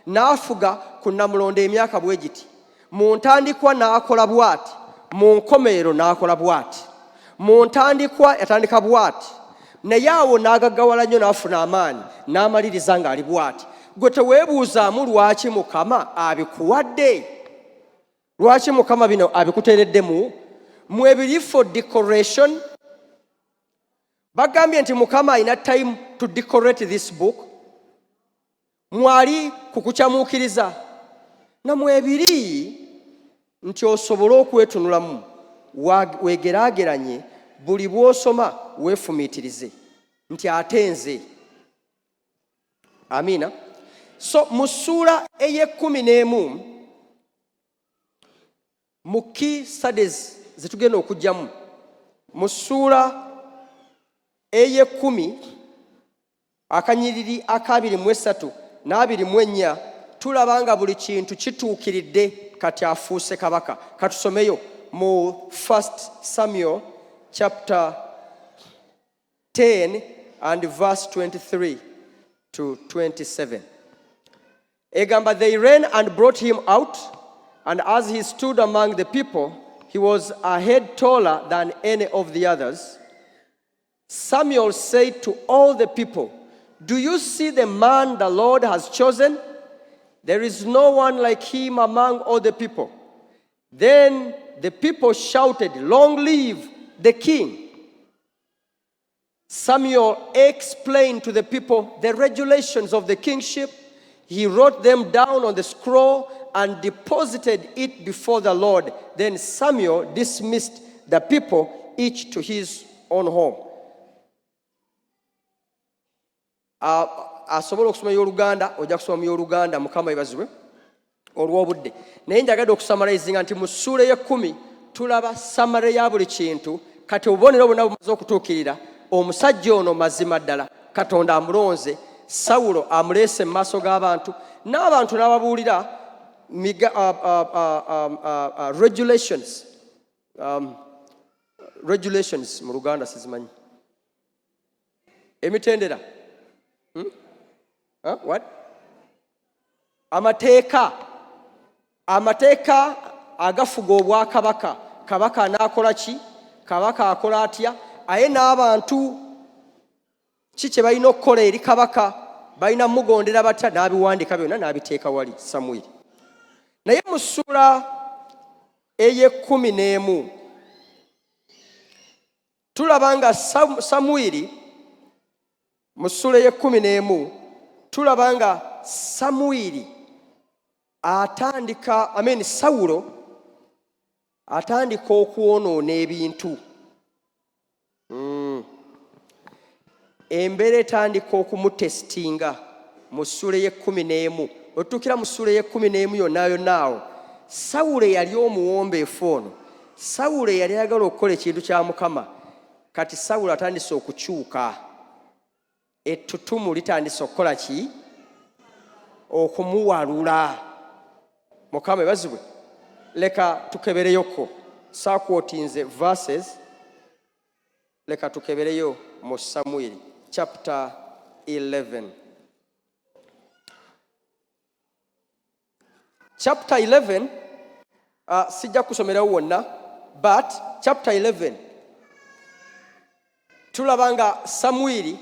n'afuga ku Namulondo emyaka bwe giti. Mu ntandikwa n'akola bw'ati, mu nkomerero n'akola bw'ati. Mu ntandikwa yatandika bw'ati, naye awo n'agaggawala nnyo n'afuna amaanyi, n'amaliriza ng'ali bw'ati. Gwe teweebuuzaamu lwaki Mukama abikuwadde? Lwaki Mukama bino abikuteereddemu? Mwebiri for decoration. Bagambye nti Mukama alina time to decorate this book. Mwali kukukyamuukiriza. Na mwebiri nti osobole okwetunulamu, wegeraageranye, buli bw'osoma weefumiitirize nti ate nze. Amina. So mu ssuula ey'e-11 mu key studies zetugenda okujjamu, mu ssuula ey'e-10 akanyiriri aka-23 n'24 tulaba nga buli kintu kituukiridde kati afuuse kabaka. Katusomeyo mu 1 Samuel chapter 10 and verse 23 to 27. Egamba, they ran and brought him out, and as he stood among the people, he was a head taller than any of the others. Samuel said to all the people, do you see the man the Lord has chosen? There is no one like him among all the people. Then the people shouted, long live the king. Samuel explained to the people the regulations of the kingship. He wrote them down on the scroll and deposited it before the Lord. Then Samuel dismissed the people, each to his own home. Asobola okusoma y'Oluganda, ojja kusoma mu y'Oluganda, Mukama ibazibwe olw'obudde. Naye njagadde okusamalayizinga nti mu ssuula ey'e-10 tulaba samale ya buli kintu. Kati obubonero bwonna bumaze okutuukirira, omusajja ono mazima ddala Katonda amulonze, Sawulo amuleese mu maaso g'abantu, n'abantu n'ababuulira regulations mu Luganda sizimanyi. Emitendera. What? Amateeka agafuga obwakabaka. Kabaka anaakola ki? Kabaka akola atya? Aye n'abantu ki kye balina okukola eri kabaka, balina mugondera batya, n'abiwandiika byonna n'abiteeka wali Samwiri. Naye mu ssuula ey'e-11 tulaba nga Samwiri, mu ssuula ey'e-11 tulaba nga Samwiri Sawulo atandika okwonoona ebintu. Embeera etandika okumutesitinga mu ssuula ey'e-11. Otuukira mu ssuula ey'e-11 yonnaawo, Sawulo yali omuwombeefu ono. Sawulo yali ayagala okukola ekintu kya Mukama. Kati Sawulo atandise okukyuka. ettutumu litandise okukola ki? Okumuwalula. Mukama ebazibwe. Leka tukebereyoko. Saakwotinze verses. Leka tukebereyo mu Samwiri chapter 11. Chapter 11, sijja kusomerawo wonna, but chapter 11 tulabanga Samwiri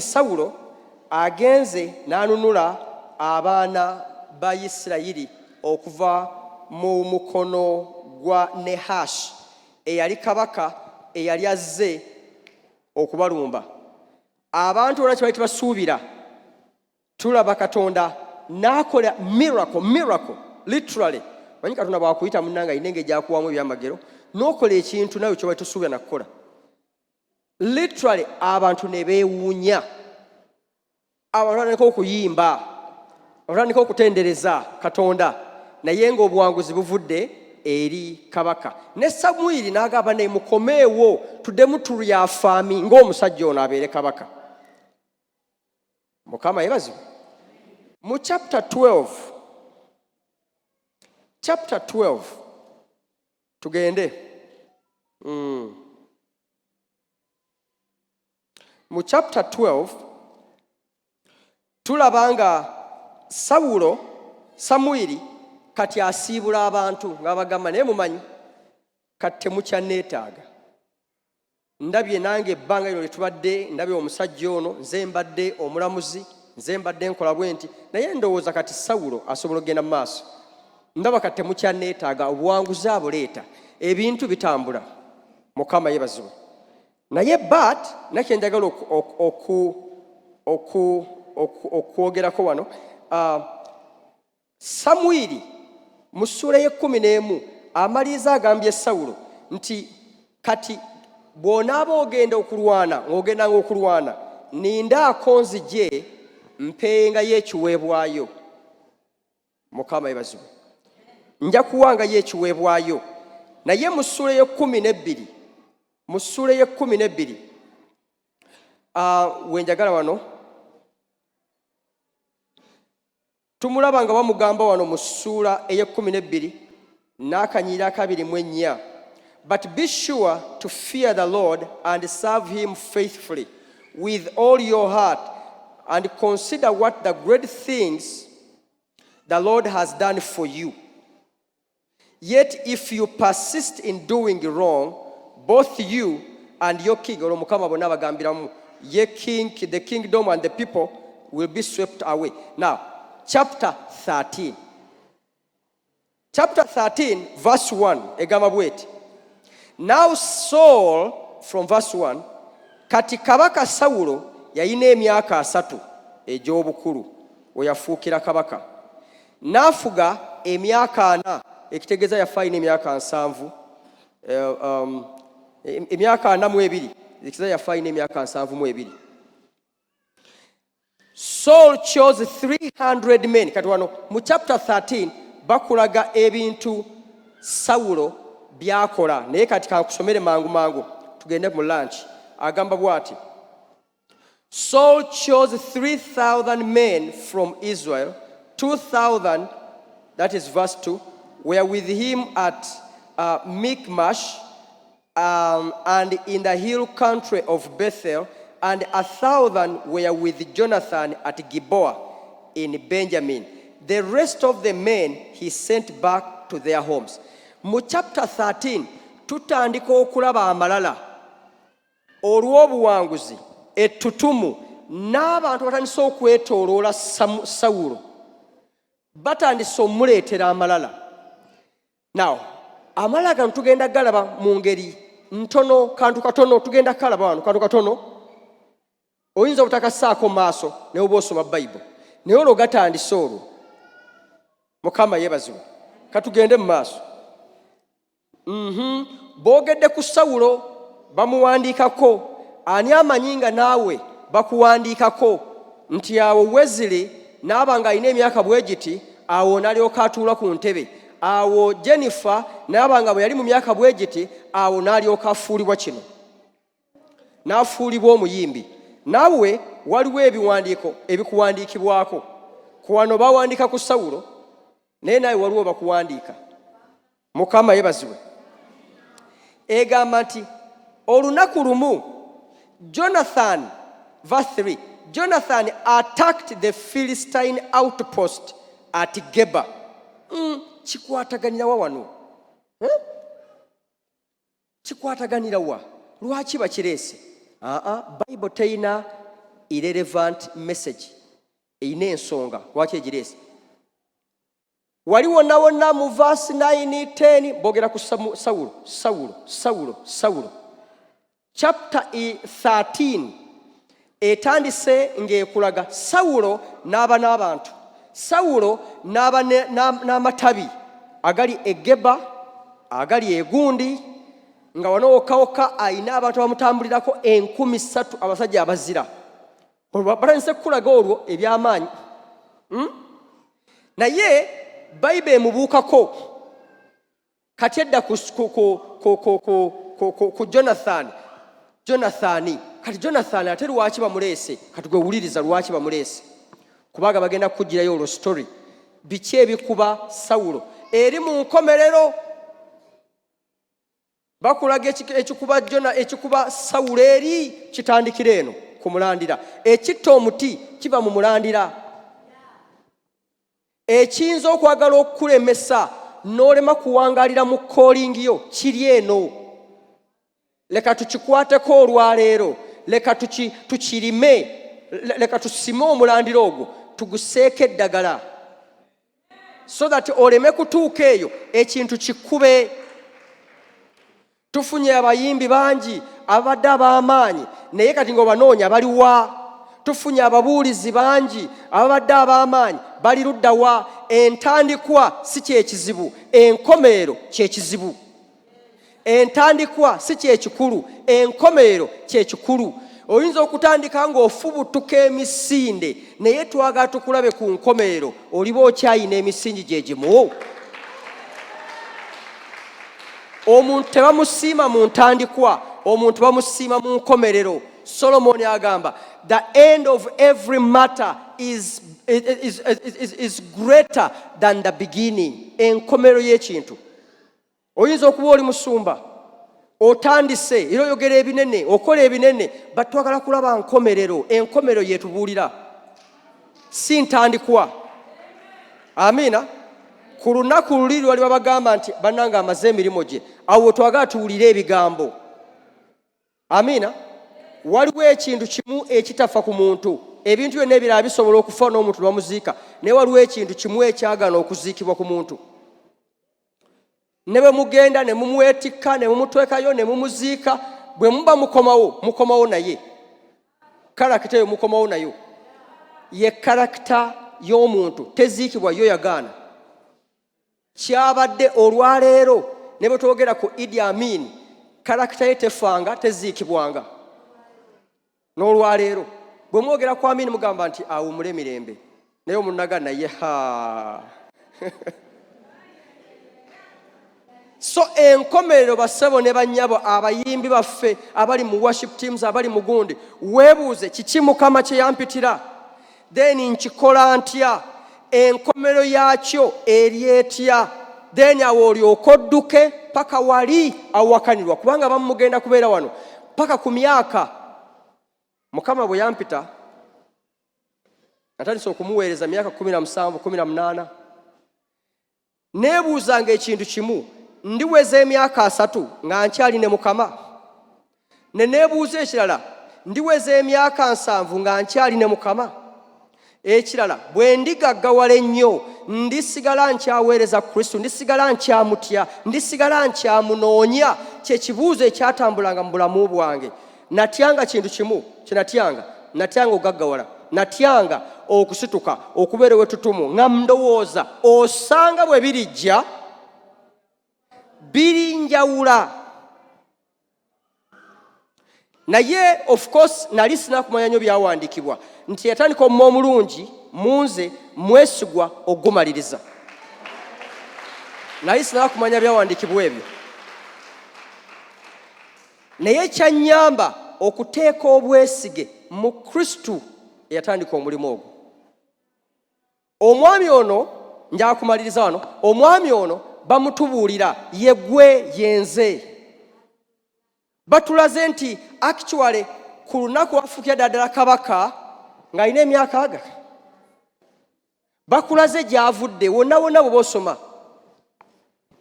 Sawulo agenze n'anunula abaana ba Isirayiri okuva mu mukono gwa Nehashi eyali kabaka eyali azze okubalumba. Abantu olwaki bali tebasuubira, tulaba Katonda n'akola miracle literally. Manyi Katonda bw'akuyita munnanga alina engeri gy'akuwamu ebyamagero n'okola ekintu nawe kye bali tosuubira nakukola. Literally abantu ne beewuunya. Abantu batandika okuyimba, batandika okutendereza Katonda, naye ng'obuwanguzi buvudde eri kabaka. Ne Samwiri n'agamba naye mukomeewo tuddemu tulyafaami ng'omusajja ono abeere kabaka. Mukama yeebazibwe. Mu chapter 12 tugende. Mu chapter 12 tulabanga Samwiri kati asiibula abantu ng'abagamba naye mumanyi kati temukyanneetaaga. Ndabye nange ebbanga lino lyetubadde ndabye omusajja ono, nze mbadde omulamuzi, nze mbadde nkola bwe nti, naye ndowooza kati Sawulo asobola okugenda mu maaso. Ndaba kati temukyanneetaaga, obuwanguzi abuleeta, ebintu bitambula. Mukama yeebazibwe. Naye but nakye njagala okwogerako wano, Samwiri mu ssuula ye-11 amaliriza agambye Sawulo nti kati bw'onaaba ogenda okulwana ng'ogendanga okulwana, nindaako nzije mpengayo ekiweebwayo. Mukama yeebazibwe. Nja kuwangayo ekiweebwayo. Naye mu ssuula ye-12 wenjagala wano tumulaba nga bamugamba wano mu ssuula eye-12 n'akanyiira 2:4. But be sure to fear the Lord and serve him faithfully with all your heart, and consider what the great things the Lord has done for you. Yet if you persist in doing wrong, both you and your king, the kingdom and the people will be swept away. Now, chapter 13. Chapter 13, verse 1. Now Saul, from verse 1, kati kabaka Sawulo yalina emyaka 3 egy'obukulu we yafuukira kabaka. N'afuga emyaka 4, ekitegeeza yafa alina emyaka 7, emyaka 42, ekitegeeza yafa alina emyaka 72. Saul chose 300 men. Kati wano mu chapter 13 bakulaga ebintu Sawulo byakola, naye kati kankusomere mangu tugende mu lunch. Agamba bw'ati: Saul chose 3,000 men from Israel, 2,000, that is verse 2, were with him at Michmash and in the hill country of Bethel, and 1,000 were with Jonathan at Gilboa in Benjamin. The rest of the men he sent back to their homes. Mu chapter 13 tutandika okulaba amalala olw'obuwanguzi, ettutumu, n'abantu batandise okwetooloola Sawulo, batandise omuleetera amalala. Now, amalala gano tugenda galaba mu ngeri ntono, kantu katono, tugenda kalaba wano kantu katono. Oyinza obutakassaako maaso naye oba osoma Bayibuli, naye olwo gatandise olwo. Mukama yeebazibwe. Katugende mu maaso. Boogedde ku Sawulo bamuwandiikako. Ani amanyi nga naawe bakuwandiikako nti awo Weziri n'aba nga alina emyaka bwe giti, awo n'alyoka atuula ku ntebe. Awo Jennifer n'aba nga bwe yali mu myaka bwe giti, awo n'alyoka afuulibwa kino, n'afuulibwa omuyimbi. Nawe waliwo ebiwandiiko ebikuwandiikibwako. Ku wano bawandiika ku Sawulo, naye nawe waliwo bakuwandiika. Mukama yebazibwe. Egamba nti olunaku lumu Jonathan, verse 3, Jonathan attacked the Philistine outpost at Geba. Kikwataganira wa wano? Kikwataganira wa? Lwaki bakireese? Bible teyina irrelevant message. Eyina ensonga. Lwaki egireese? Waliwo nawonna mu verse 9, 10 bogera ku Sawulo. Chapter 13 etandise ng'ekulaga Sawulo n'aba n'abantu. Sawulo n'aba n'amatabi agali e Geba, agali e Gundi, nga wano wokka ayina abantu bamutambulirako 3,000 abasajja abazira. Batandise kulaga olwo eby'amaanyi. Naye Bible emubuukako kati edda ku Jonathani. Kati Jonathani ate lwaki bamuleese? Kati gwe wuliriza lwaki bamuleese. Kubaga bagenda kujjirayo olwo story. Biki ebikuba Sawulo eri mu nkomerero? Bakulaga ekikuba Sawulo eri kitandikira eno ku mulandira. Ekitta omuti kiba mu mulandira. Ekiyinza okwagala okukulemesa n'olema kuwangalira mu calling yo kiri eno. Leka tukikwateko olwaleero. Leka tukirime. Leka tusime omulandira ogwo tuguseeke eddagala, so that oleme kutuuka eyo ekintu kikube. Tufunye abayimbi bangi abadde ab'amaanyi, naye kati ng'obanoonya baliwa? Tufunye ababuulizi bangi abadde ab'amaanyi, bali ludda wa? Entandikwa si kyekizibu, enkomerero kyekizibu. Entandikwa si kyekikulu, enkomerero kyekikulu. Oyinza okutandika ng'ofubutuka emisinde, naye twagala tukulabe ku nkomerero, oliba okyayina emisingi gye gimu. Omuntu tebamusiima mu ntandikwa, omuntu bamusiima mu nkomerero. Solomon agamba, the end of every matter is greater than the beginning. Enkomerero y'ekintu. Oyinza okuba oli musumba, otandise era oyogera ebinene, okola ebinene, batwagala kulaba nkomerero. Enkomerero yetubuulira, si ntandikwa. Amiina. Ku lunaku luli lwali babagamba nti bannanga amaze emirimu gye, awo twagala tuwulire ebigambo. Amiina. Waliwo ekintu kimu ekitafa ku muntu. Ebintu byonna ebirala bisobola okufa n'omuntu lwamuziika, naye waliwo ekintu kimu ekyagana okuziikibwa ku muntu. Ne bwe mugenda ne mumwetikka ne mumutwekayo ne mumuziika, bwe muba mukomawo naye. Karakita eyo mukomawo nayo. Ye karakita y'omuntu teziikibwa yo yagaana. Kyabadde olwaleero ne bwe twogera ku Idi Amin, karakita ye tefanga, teziikibwanga. N'olwaleero bwe mwogera ku Amin mugamba nti awumule mirembe, naye omunaga naye So enkomerero basabo ne bannyabo abayimbi baffe abali mu worship teams, abali mu gundi, weebuuze kiki Mukama kye yampitira, then nkikola ntya, enkomerero yakyo eri etya, then awo olyoka odduke paka wali awakanirwa. Kubanga bamugenda kubeera wano paka ku myaka. Mukama bwe yampita natandise okumuweereza myaka 17, 18. Neebuuzanga ekintu kimu, ndiweza emyaka 3 nga nkyali ne Mukama? Ne neebuuza ekirala, ndiweza emyaka 7 nga nkyali ne Mukama? Ekirala, bwe ndigaggawala ennyo, ndisigala nkyaweereza Kristo, ndisigala nkyamutya, ndisigala nkyamunoonya? Kye kibuuzo ekyatambulanga mu bulamu bwange. Natyanga kintu kimu kyenatyanga, natyanga ogaggawala, natyanga okusituka, okubeera wetutumu, nga ndowooza osanga bwe birijja birinjawula. Naye of course nali sinakumanya nnyo byawandiikibwa nti yatandika omuma omulungi munze mwesigwa ogumaliriza. Nali sinakumanya byawandiikibwa ebyo. Naye kyannyamba okuteeka obwesige mu Kristo yatandika omulimu ogwo. Omwami ono njakumaliriza wano, omwami ono bamutubuulira yegwe yenze. Batulaze nti actually ku lunaku afuukira ddala kabaka ng'alina emyaka aga. Bakulaze gy'avudde wonna wonna bwe bosoma.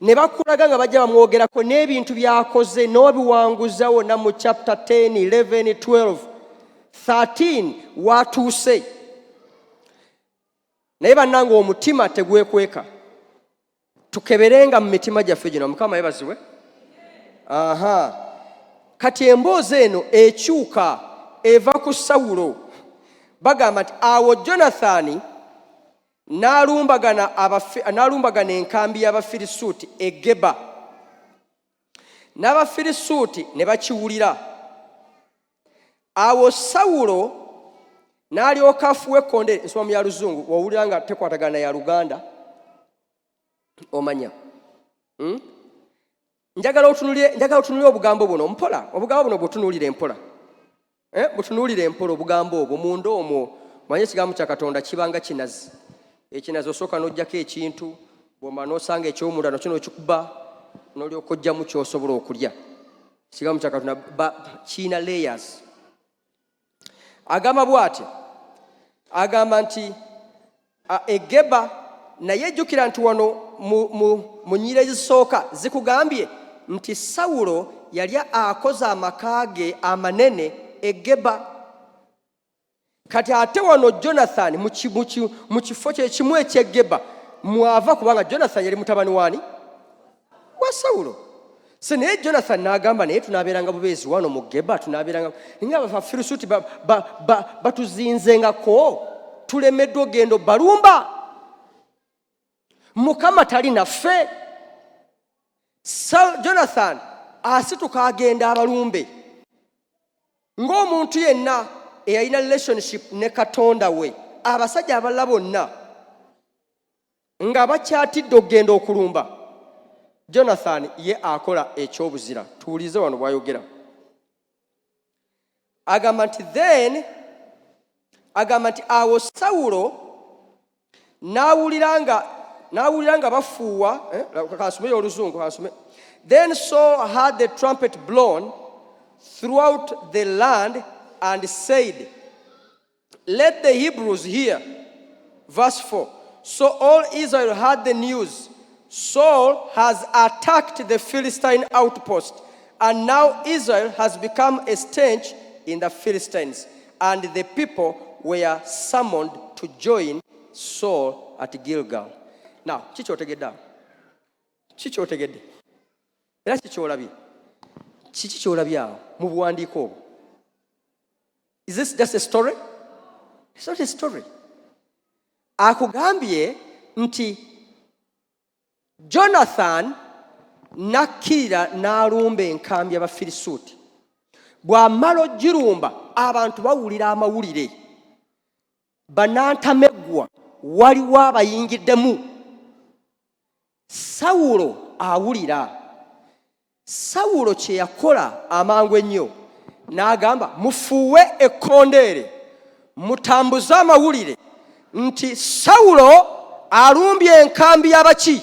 Ne bakulaga nga bajja bamwogerako n'ebintu by'akoze n'obiwanguza wonna mu chapter 10, 11, 12, 13 watuuse. Naye bannange omutima tegwekweka. Tukeberenga mu mitima gyaffe gino. Mukama yebaziwe. Kati emboozi eno ekyuka eva ku Sawulo. Bagamba nti awo Jonathani n'alumbagana enkambi y'Abafirisuuti e Geba. N'Abafirisuuti ne bakiwulira. Awo Sawulo n'alyoka afuwa ekkondeere. Ensoma ya Luzungu wawulira nga tekwatagana ya Luganda omanya. Njagala otunulire obugambo buno mpola. Obugambo buno bw'otunuulira mpola. Butunuulire mpola obugambo obwo munda omwo. Manye ekigambo kya Katonda kibanga kinazi. Ekinazi osooka n'oggyako ekintu bw'omala n'osanga eky'omunda nakyo n'okikuba n'olyoka oggyamu ky'osobola okulya. Ekigambo kya Katonda kiyina layers. Agamba bw'ati. Agamba nti Egeba naye jjukira nti wano mu nnyiriri ezisooka zikugambye nti Sawulo yali akoze amaka ge amanene e Geba. Kati ate wano Jonathani mu kifo kye kimu eky'e Geba mwava kubanga Jonathani yali mutabani wani wa Sawulo. Se naye Jonathani n'agamba naye tunaabeeranga bubeezi wano mu Geba, tunaabeeranga nga Abafirisuuti batuzinzengako, tulemeddwa ogenda balumba. Mukama tali naffe. Jonathani asituka agenda abalumbe ng'omuntu yenna eyalina relationship ne Katonda we. Abasajja abalala bonna nga bakyatidde okugenda okulumba, Jonathani ye akola ekyobuzira. Tuwulize wano bw'ayogera. Agamba nti awo Sawulo n'awulira nga bafuuwa. Kansome Oluzungu. Then Saul had the trumpet blown throughout the land and said, let the Hebrews hear. Verse 4. So all Israel heard the news. Saul has attacked the Philistine outpost, and now Israel has become a stench in the Philistines. And the people were summoned to join Saul at Gilgal. Now, kikyotegedde era kikyolabye awo mu buwandiiko obwo. Is this just a story? It's not a story. Akugambye nti Jonathan nakkirira n'alumba enkambi y'Abafirisuuti. Bw'amala ogirumba abantu bawulira amawulire. Banantameggwa waliwo abayingiddemu. Sawulo awulira. Sawulo kye yakola amangu ennyo n'agamba mufuuwe ekkondeere mutambuze amawulire nti Sawulo alumbye enkambi y'abaki,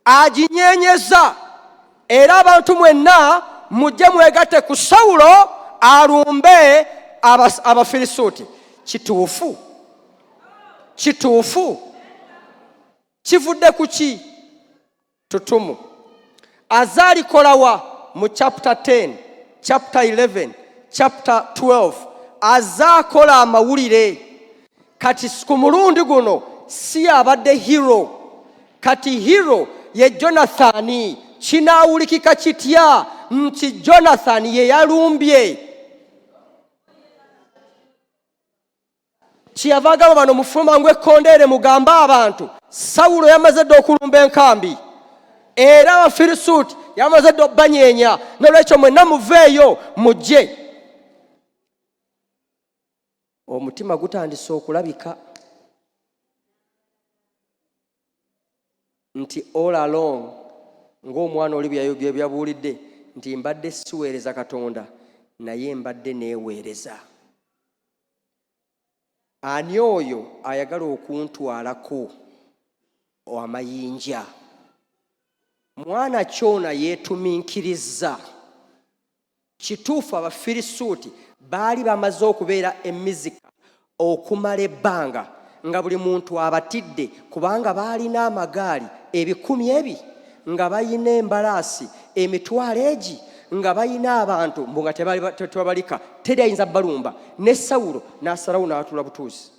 aginyeenyeza, era abantu mwenna mujje mwegatte ku Sawulo alumbe Abafirisuuti. Kituufu? Kivudde ku ki? Tutumu. Azaalikolawa mu chapter 10, chapter 11, chapter 12. Azaakola amawulire. Kati ku mulundi guno si abadde hero. Kati hero ye Jonathani. Kinaawulikika kitya nti Jonathani ye yalumbye? Kyava agamba bano mufuluma ng'ekkondeere mugambe abantu Sawulo yamaze dda okulumba enkambi, era Abafirisuuti yamaze dda obbanyeenya, n'olwekyo mwenna muveeyo mujje. Omutima gutandise okulabika nti all along ng'omwana oli byabuulidde nti mbadde siweereza Katonda, naye mbadde neeweereza. Ani oyo ayagala okuntwalako amayinja? Mwana kyona yeetuminkiriza. Kituufu Abafirisuuti baali bamaze okubeera emizika okumala ebbanga nga buli muntu abatidde, kubanga baalina amagaali 1,000 nga bayina embalaasi 2,000 nga bayina abantu mbu nga tebabalika, teri ayinza balumba. Ne Sawulo n'asalawo n'atula butuuzi.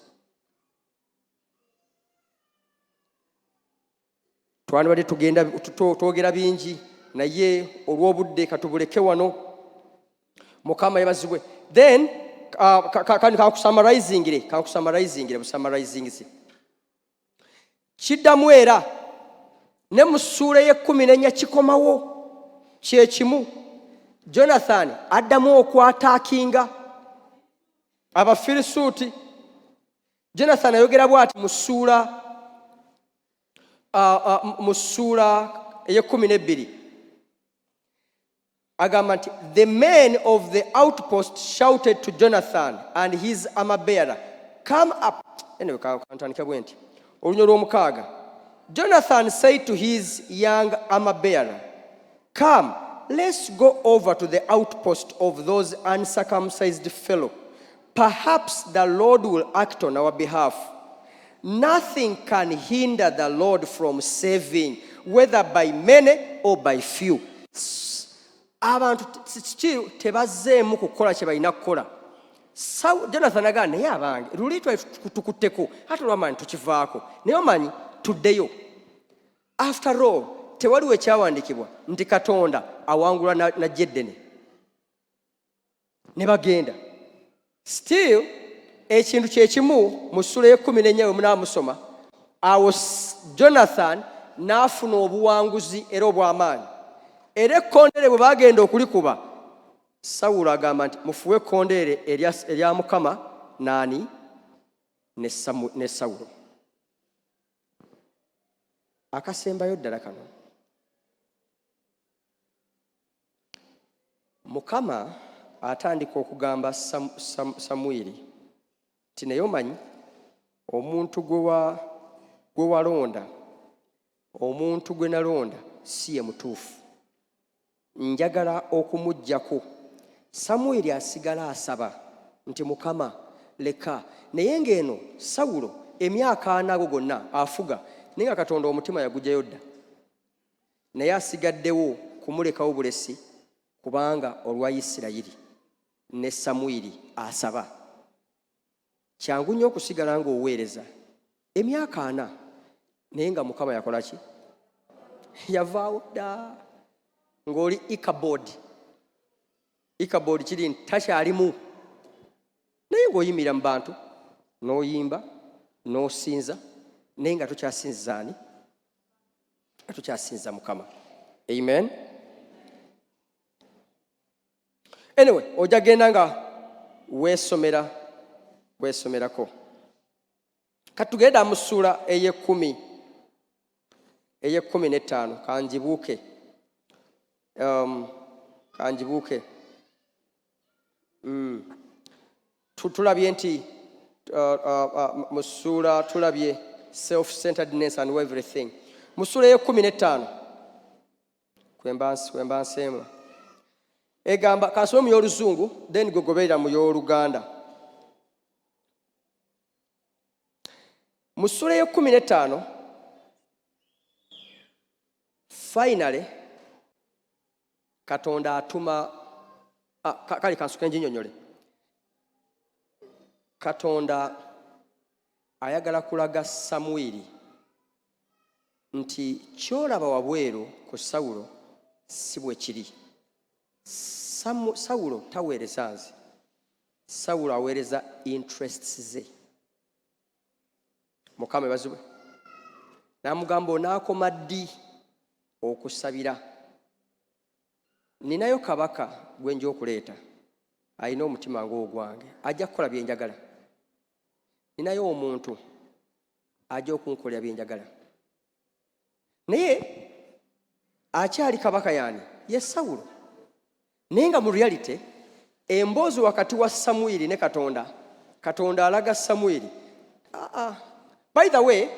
Twandibadde tugenda twogera bingi, naye olw'obudde katubuleke wano. Mukama yebazibwe. Then kankusamarizingire busamarizingize. Kiddamu era ne mu ssuula y'e14 kikomawo kye kimu. Jonathan addamu okwataakinga Abafirisuuti. Jonathan ayogera bw'ati mu ssuula ey'e12. Agamba nti, the men of the outpost shouted to Jonathan and his armor-bearer, come up. Anyway, kantandike bwe nti. Olunyolo lw'omukaaga. Jonathan said to his young armor-bearer, come, let's go over to the outpost of those uncircumcised fellow. Perhaps the Lord will act on our behalf. Nothing can hinder the Lord from saving, whether by many or by few. Abantu still tebazzeemu kukola kye balina kukola. Jonathan agamba naye abange luli tukutteko ate olwamaanyi tukivaako, naye omanyi tuddeyo. After all, tewaliwo ekyawandiikibwa nti Katonda awangula najja eddene. Ne bagenda. Still ekintu kye kimu mu ssuula y'e14 we munaamusoma, awo Jonathan n'afuna obuwanguzi era obw'amaanyi. Era ekkondeere bwe bagenda okulikuba, Sawulo agamba nti mufuwe ekkondeere erya Mukama naani? Ne Sawulo. Akasembayo ddala kano, Mukama atandika okugamba Samwiri nti naye omanyi omuntu gwe walonda, omuntu gwe nalonda si ye mutuufu, njagala okumuggyako. Samwiri asigala asaba nti Mukama leka. Naye ng'eno Sawulo emyaka 4 ago gonna afuga, naye nga Katonda omutima yagugyayo dda. Naye asigaddewo kumulekawo bulesi kubanga olwa Isirayiri. Ne Samwiri asaba. Kyangu nnyo okusigala ng'oweereza emyaka 4 naye nga Mukama yakola ki? Yavaawo dda. Ng'oli Ichabod kiri nti takyalimu, naye ng'oyimirira mu bantu n'oyimba n'osinza, naye nga tokyasinza ani? Tokyasinza Mukama. Amen. Anyway, ojja genda nga weesomerako. Katugenda mu ssuula ey'e15 kanjibuuke. Tulabye nti mu ssuula tulabye self-centeredness and everything. Mu ssuula ey'e15 kwembanseemu egamba, kansome mu y'Oluzungu then gogoberera mu y'Oluganda. Mu ssuula ey'e15 finally Katonda atuma kale kansuke njinyonyole. Katonda ayagala kulaga Samwiri nti kyolaba wabweru ku Sawulo si bwe kiri. Sawulo taweereza nze, Sawulo aweereza interests ze. Mukama ebazibwe. N'amugamba onaakoma ddi okusabira? Ninayo kabaka gwe nja okuleeta, alina omutima ng'ogwange, ajja kukola bye njagala. Ninayo omuntu ajja okunkolera bye njagala. Naye akyali kabaka yaani? Ye Sawulo. Naye nga mu reality emboozi wakati wa Samwiri ne Katonda alaga Samwiri. By the way,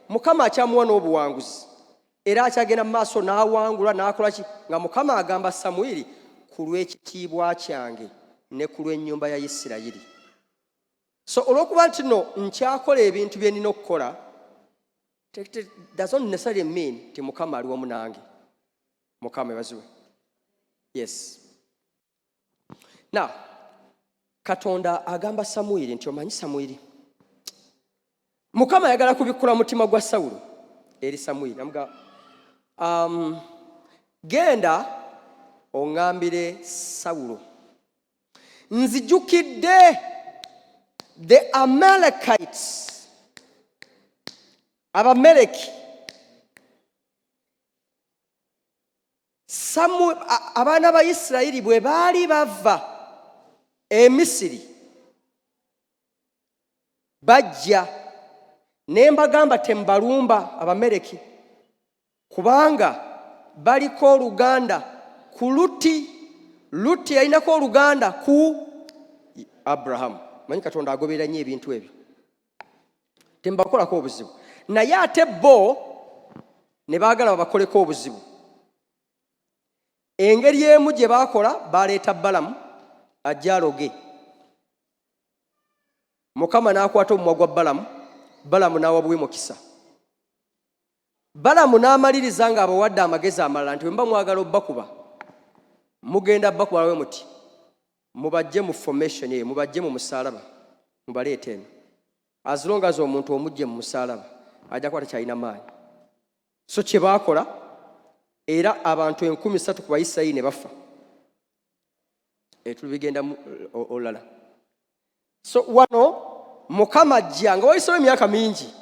Mukama akyamuwa n'obuwanguzi era akyagenda mu maaso n'awangula n'akola ki nga Mukama agamba Samwiri ku lw'ekitiibwa kyange ne ku lw'ennyumba ya Isirayiri. So olw'okuba nti no nkyakola ebintu bye nina okukola, doesn't necessarily mean ti Mukama ali wamu nange. Mukama ebaziwe. Yes. Now, Katonda agamba Samwiri nti omanyi Samwiri, Mukama ayagala kubikula mutima gwa Sawulo eri Samwiri. Genda ongambire Sawulo nzijukidde the Amalekites, Abameleki, abaana ba Isirayiri bwe baali bava e Misiri bajja ne mbagamba tembalumba Abameleki kubanga baliko oluganda ku Luti yalinako oluganda ku Abraham. Manyi Katonda agoberera nnyo ebintu ebyo, tembakolako obuzibu. Naye ate bo ne baagala babakoleko obuzibu. Engeri emu gye baakola, baleeta Balamu ajja aloge. Mukama n'akwata omumwa gwa Balamu n'awa mukisa. Balamu n'amaliriza ng'abawadde amagezi amalala nti bwe mba mwagala obbakuba, mugenda bakuba bwe muti, mubajje mu formation ye, mubajje mu musaalaba, mubaleete eno. As long as omuntu omujje mu musaalaba ajja kuba takyalina maanyi. So kye baakola, era abantu 13,000 ku Bayisirayiri ne bafa. Tulibigenda olala. So wano Mukama ajja nga wayiseewo emyaka mingi,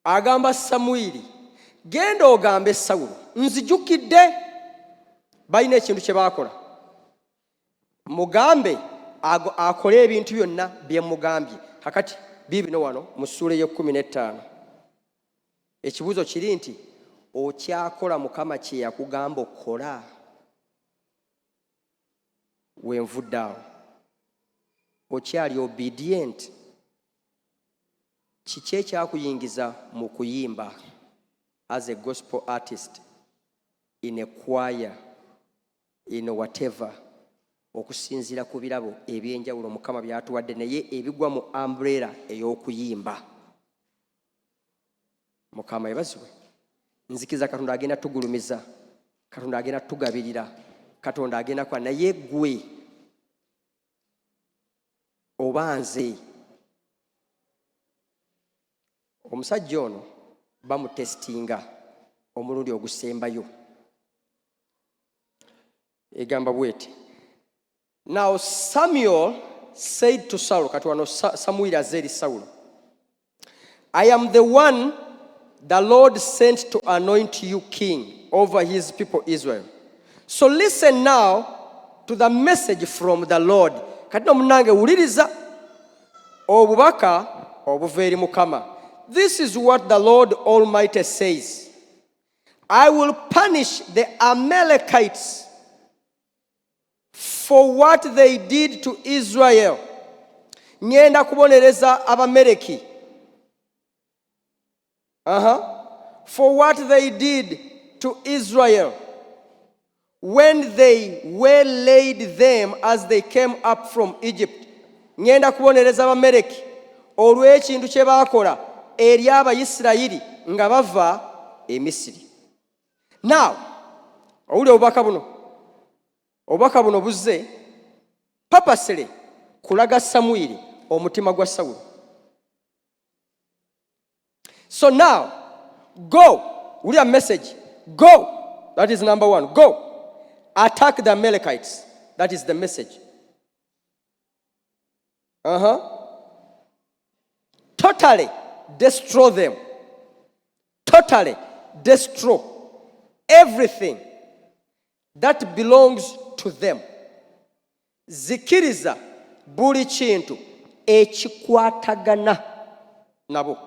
agamba Samwiri, genda ogambe Sawulo nzijukidde balina ekintu kye baakola. Mugambe akole ebintu byonna bye mugambye. Kakati biibino wano mu ssuula y'e15 ekibuuzo kiri nti okyakola Mukama kye yakugamba okukola? Wenvudde awo okyali obedient? Kiki ekyakuyingiza mu kuyimba as a gospel artist, in a choir, in whatever, okusinziira ku birabo ebyenjawulo Mukama byatuwadde naye ebigwa mu umbrella ey'okuyimba? Mukama yebazibwe. Nzikiza Katonda agenda tugulumiza, Katonda agenda tugabirira, Katonda agenda kwa naye gwe oba nze. Omusajja ono bamutestinga omulundi ogusembayo. Egamba bwete. Now Samuel said to Saul, kati wano Samwiri azeri Sawulo, I am the one the Lord sent to anoint you king over his people Israel. So listen now to the message from the Lord. Kati nomunange wuliriza obubaka obuva eri Mukama. This is what the Lord Almighty says. I will punish the Amalekites for what they did to Israel. Ngenda kubonereza Abameleki. For what they did to Israel when they waylaid them as they came up from Egypt. Ngenda kubonereza Abameleki olw'ekintu kye baakola eri Abayisirayiri nga bava e Misiri. Now, owuli obubaka buno buzze papasere kulaga Samwiri omutima gwa Sawulo. So now, go. Wuli a message. Go. That is number 1. Go. Attack the Amalekites. That is the message. Totally destroy them. Totally destroy everything that belongs to them. Zikiriza buli kintu ekikwatagana nabo.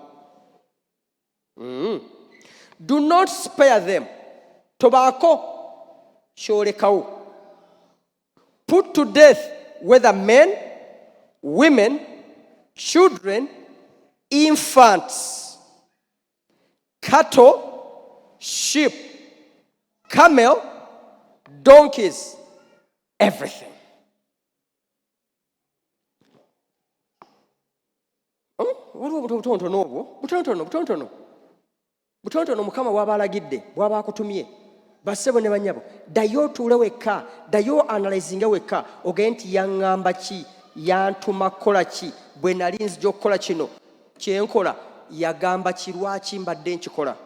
Do not spare them. Tobako kyolekawo. put to death whether men, women, children, infants, cattle, sheep, camel, donkeys, everything. Butonotono Mukama w'abalagidde bw'aba akutumye bassebo ne bannyabo ddayo otuule wekka ddayo analyzinga wekka ogende nti yaŋŋamba ki yantuma kukola ki bwe nali nzija okukola kino kyenkola yagamba ki lwaki mbadde nkikola.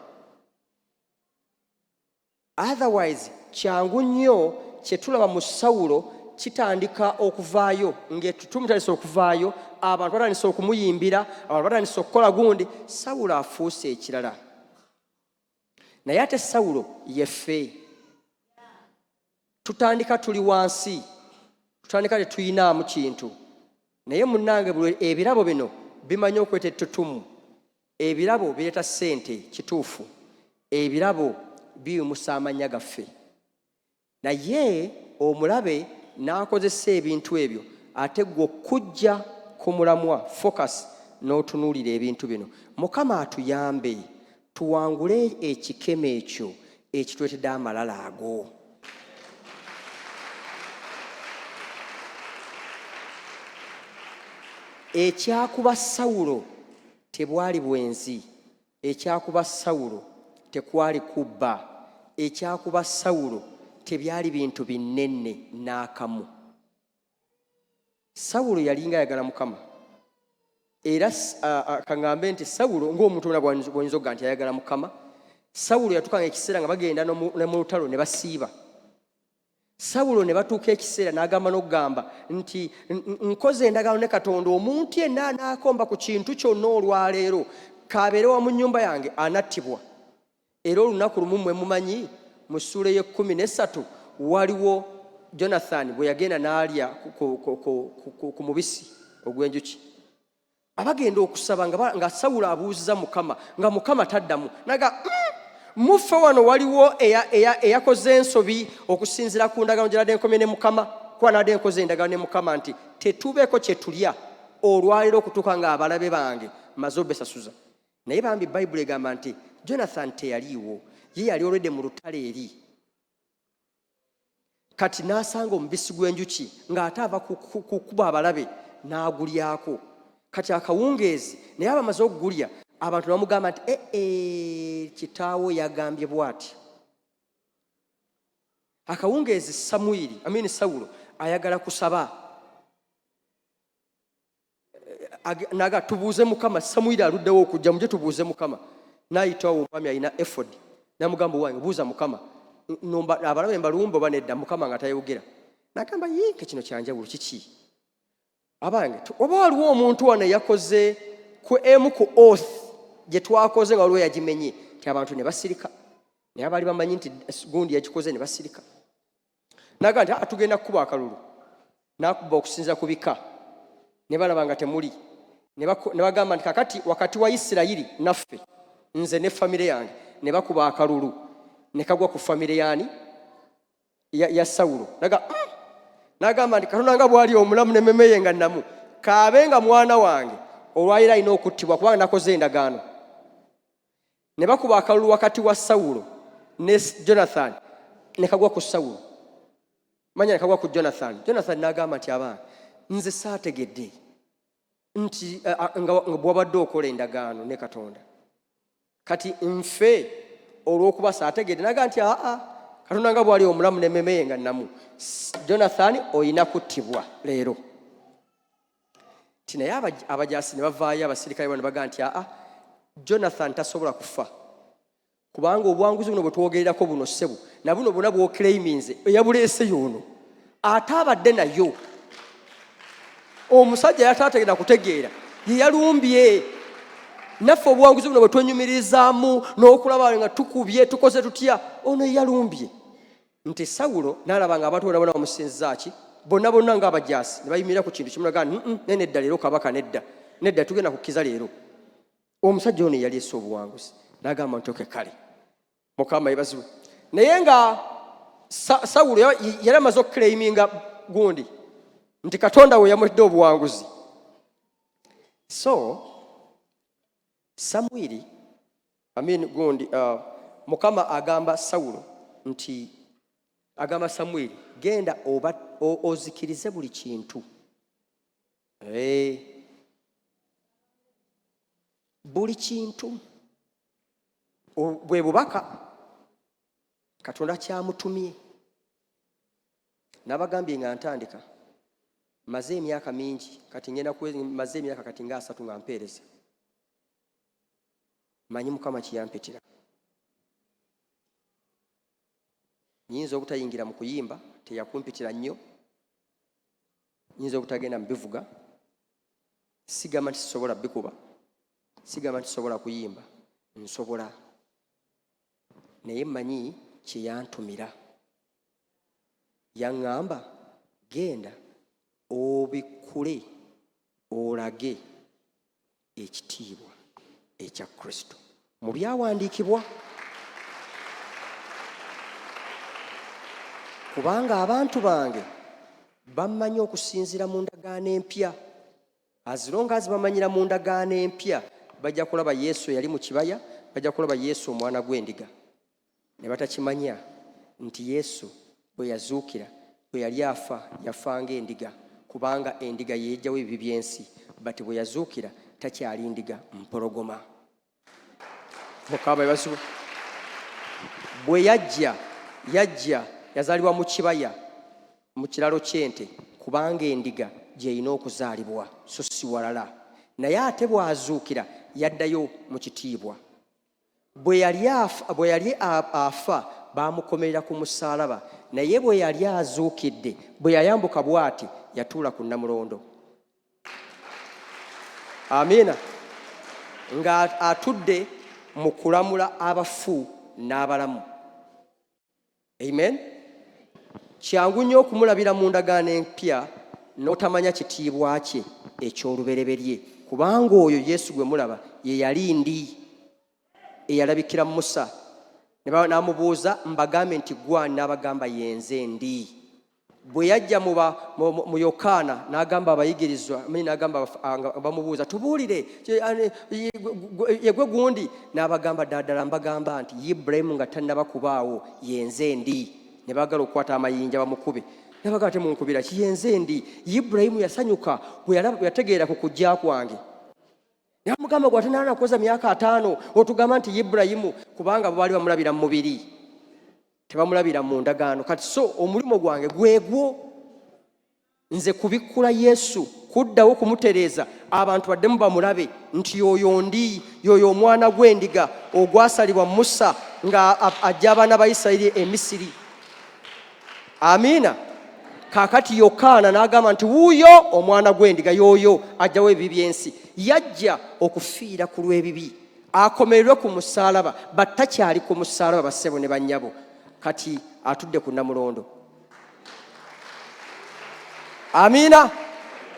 Otherwise kyangu nnyo kye tulaba mu Sawulo kitandika okuvaayo ng'ettutumu tandise okuvaayo abantu batandise okumuyimbira abantu batandise okukola gundi Sawulo afuuse ekirala. Naye ate Sawulo yeffe tutandika tuli wansi tutandika tetuyinaamu kintu naye munnange buli ebirabo bino bimanyi okweta ettutumu. Ebirabo bireeta ssente kituufu, ebirabo biyimusa amannya gaffe, naye omulabe n'akozesa ebintu ebyo ate gwe okujja ku mulamwa focus n'otunuulira ebintu bino. Mukama atuyambe tuwangule ekikemo ekyo ekitwetedde amalala ago. Ekyakuba Sawulo tebwali bwenzi, ekyakuba Sawulo tekwali kubba, ekyakuba Sawulo tebyali bintu binene n'akamu. Sawulo yalinga ayagala Mukama era kaŋŋambe nti Sawulo ng'omuntu bw'oyinza okugamba nti ayagala Mukama. Sawulo yatukanga ekiseera nga bagenda ne mu lutalo ne basiiba. Sawulo ne batuuka ekiseera n'agamba n'okugamba nti nkoze endagaano ne Katonda omuntu yenna anaakomba ku kintu kyonna olwaleero kabeere wa mu nnyumba yange anattibwa. Era olunaku lumu mwe mumanyi mu ssuula y'e13 waliwo Jonathan bwe yagenda n'alya ku mubisi ogw'enjuki. Abagenda okusaba nga Sawulo abuuziza Mukama nga Mukama taddamu naga muffe wano waliwo eyakoze ensobi okusinziira ku ndagaano gye nadde nkomye ne Mukama kuba nadde nkoze endagaano ne Mukama nti tetubeeko kye tulya olwaleero okutuuka ng'abalabe bange maze obesasuza. Naye bambi Bayibuli egamba nti Jonathan teyaliiwo, ye yali olwedde mu lutale eri. Kati n'asanga omubisi gw'enjuki ng'ate ava kukuba abalabe n'agulyako. Kati akawungeezi naye abamaze okugulya abantu bamugamba nti kitaawo yagambye bw'ati. Akawungeezi Sawulo ayagala kusaba naga tubuuze Mukama. Samwiri aluddewo okujja muje tubuuze Mukama. N'ayitawo omwami alina efodi n'amugamba wange buuza Mukama abalabe mbalumba oba nedda. Mukama nga tayogera n'agamba yinke kino kyanjawulo kiki abange oba waliwo omuntu wano yakoze ku emu ku oath gye twakoze nga waliwo yagimenye nti abantu ne basirika naye abaali bamanyi nti gundi yagikoze ne basirika. N'agamba nti tugenda kukuba akalulu n'akuba okusinza ku bika ne balaba nga temuli ne bagamba nti kakati wakati wa Isirayiri naffe nze ne famire yange ne bakuba akalulu ne kagwa ku famire yani ya Sawulo. N'agamba nti Katonda nga bw'ali omulamu n'emmeme ye nga nnamu kaabenga mwana wange olwaliro alina okuttibwa kubanga nakoze endagaano. Ne bakuba akalulu wakati wa Sawulo ne Jonathan ne kagwa ku Sawulo. Manya ne kagwa ku Jonathan. Jonathan n'agamba nti abaana nze saategedde nti nga bw'obadde okola endagaano ne Katonda kati nfe olw'okuba saategedde. N'agamba nti Katonda nga bw'ali omulamu n'emmeme ye nga nnamu Jonathan oyina kuttibwa leero. Naye abajaasi ne bavaayo abasirikale bano ne bagamba nti Jonathan tasobola kufa kubanga obuwanguzi buno bwe twogererako buno ssebo na buno bwonna bw'oclaiminze eyabuleese y'ono ate abadde nayo omusajja yataategera kutegeera ye yalumbye. Naffe obuwanguzi buno bwe twenyumirizaamu n'okulaba nga tukubye tukoze tutya ono yalumbye. Nti Sawulo n'alaba nga abantu bona bamusinziza ki bonna ng'abajaasi ne bayimirira ku kintu kimu naga nedda leero kabaka nedda tugenda kukkiza leero. Omusajja ono yaleese obuwanguzi n'agamba nti oke kale Mukama yebazibwe. Naye nga Sawulo yali amaze okuclaiminga gundi nti Katonda we yamuwadde obuwanguzi. So Samwiri gundi Mukama agamba Sawulo nti agamba Samwiri genda ozikirize buli kintu. Buli kintu bwe bubaka Katonda kyamutumye. Nabagambye nga ntandika maze emyaka mingi kati ngenda maze emyaka kati nga 3 nga mpeereza. Manyi Mukama kiyampetera. Nyinza obutayingira mu kuyimba, teyakumpitira nnyo. Nyinza obutagenda mu bivuga. Sigamba nti sisobola bikuba. Sigamba nti sisobola kuyimba. Nsobola. Naye manyi kye yantumira. Yaŋŋamba genda obikule olage ekitiibwa ekya Kristo mu byawandiikibwa. Kubanga abantu bange bamanyi okusinziira mu ndagaano empya. As long as bamanyira mu ndagaano empya, bajja kulaba Yesu yali mu kibaya, bajja kulaba Yesu omwana gw'endiga. Ne batakimanya nti Yesu bwe yazuukira, bwe yali afa, yafanga endiga, kubanga endiga yeejjawo ebibi by'ensi. Bati bwe yazuukira takyali ndiga, mpologoma. Mukama basuba. Bwe yajja yazaalibwa mu kibaya, mu kiralo ky'ente, kubanga endiga gy'erina okuzaalibwa, so si walala. Naye ate bw'azuukira yaddayo mu kitiibwa. Bwe yali afa baamukomerera ku musaalaba, naye bwe yali azuukidde, bwe yayambuka bw'ati yatuula ku Namulondo. Amiina. Nga atudde mu kulamula abafu n'abalamu. Amen. Kyangu nnyo okumulabira mu ndagaano empya n'otamanya kitiibwa kye eky'olubereberye, kubanga oyo Yesu gwe mulaba ye yali ndi eyalabikira Musa. N'amubuuza mbagambe nti gwani, n'abagamba yenze ndi. Bwe yajja mu Yokaana n'agamba abayigirizwa, n'agamba bamubuuza tubuulire yegwe gundi, n'abagamba ddala mbagamba nti Ibulayimu nga tannaba kubaawo yenze ndi. Ne baagala okukwata amayinja bamukube. Ne bagamba temunkubira ki, yenze ndi. Ibulayimu yasanyuka bwe yategeera ku kujja kwange. Namugamba gwe atanaalana kukoza myaka 5 otugamba nti Ibulayimu, kubanga bo baali bamulabira mu mubiri, tebamulabira mu ndagaano. Kati so omulimu gwange gwegwo, nze kubikkula Yesu, kuddawo kumutereeza abantu baddemu bamulabe nti yoyo ndi, yoyo omwana gw'endiga ogwasalibwa Musa nga ajja abaana ba Isirayiri e Misiri. Amiina. Kaakati Yokaana n'agamba nti wuuyo omwana gw'endiga, yoyo ajjawo ebibi by'ensi. Yajja okufiira ku lw'ebibi, akomererwe ku musaalaba, battakyali ku musaalaba bassebo ne bannyabo. Kati atudde ku Namulondo. Amiina.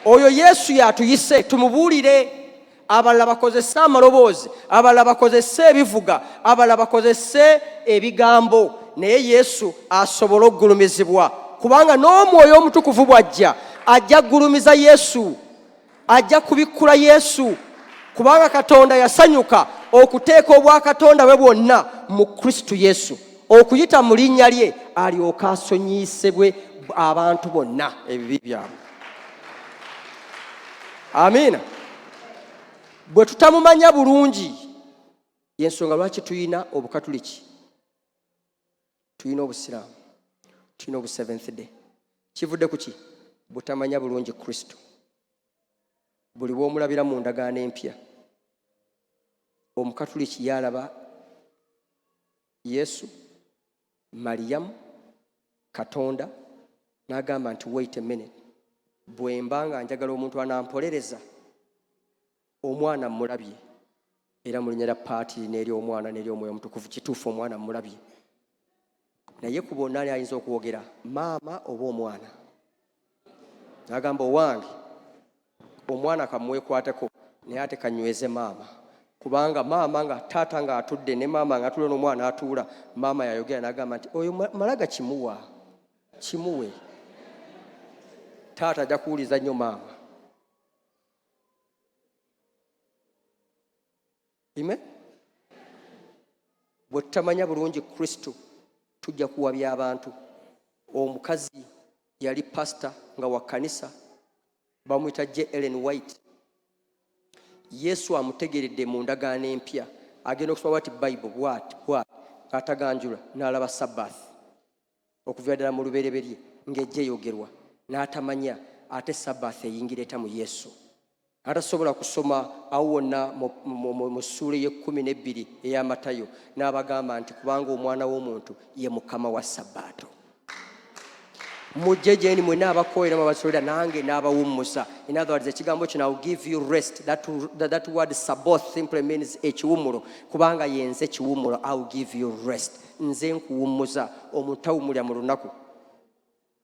Oyo Yesu yatuyise tumubuulire. Abalala bakozese amaloboozi, abalala bakozese ebivuga, abalala bakozese ebigambo, naye Yesu asobola okugulumizibwa, kubanga n'Omwoyo Omutukuvu bw'ajja ajja kugulumiza Yesu, ajja kubikkula Yesu, kubanga Katonda yasanyuka okuteeka obwakatonda bwe bwonna mu Kristo Yesu, okuyita mu linnya lye alyoke asonyiyisebwe abantu bonna ebibi byabwe. Amiina. Bwe tutamumanya bulungi, y'ensonga lwaki tuyina Obukatuliki, tuyina Obusiraamu, tuyina obu Seventh Day. Kivudde ku ki? Butamanya bulungi Kristo. Buli bw'omulabira mu ndagaano empya, Omukatuliki yalaba Yesu, Mariyamu, Katonda, n'agamba nti wait a minute, bwe mba nga njagala omuntu anampolereza, omwana mulabye, era mu linnya lya Paatiri n'eri omwana n'eri Omwoyo Omutukuvu, kituufu omwana mulabye. Naye ku bonna ani ayinza okwogera, maama oba omwana? N'agamba owange, omwana kamwekwateko, naye ate kanyweze maama, kubanga maama nga taata nga atudde ne maama nga atudde n'omwana atuula, maama yayogera n'agamba nti oyo malaga kimuwa, kimuwe. taata ajja kuwuliza nnyo maama. Amen. Bwe tutamanya bulungi Kristo tujja kuwabya abantu. Omukazi yali pastor nga wa kkanisa bamuyita J. Ellen White. Yesu amutegeredde mu ndagaano empya agenda okusoma bwati Bible bwati ataganjula n'alaba Sabbath okuva ddala mu lubereberye ng'ejja eyogerwa n'atamanya ate Sabbath eyingira eta mu Yesu. Atasobola kusoma awo wonna mu ssuula ye-12 eya Matayo n'abagamba nti kubanga omwana w'omuntu ye mukama wa Sabbaato. Mujje gye mwenna abakoera abasolera nange n'abawummuza. In other words, ekigambo kino, I'll give you rest. That word Sabbath simply means ekiwummulo. Kubanga yenze ekiwummulo, I'll give you rest. Nze nkuwummuza. Omuntu tawummulira mu lunaku.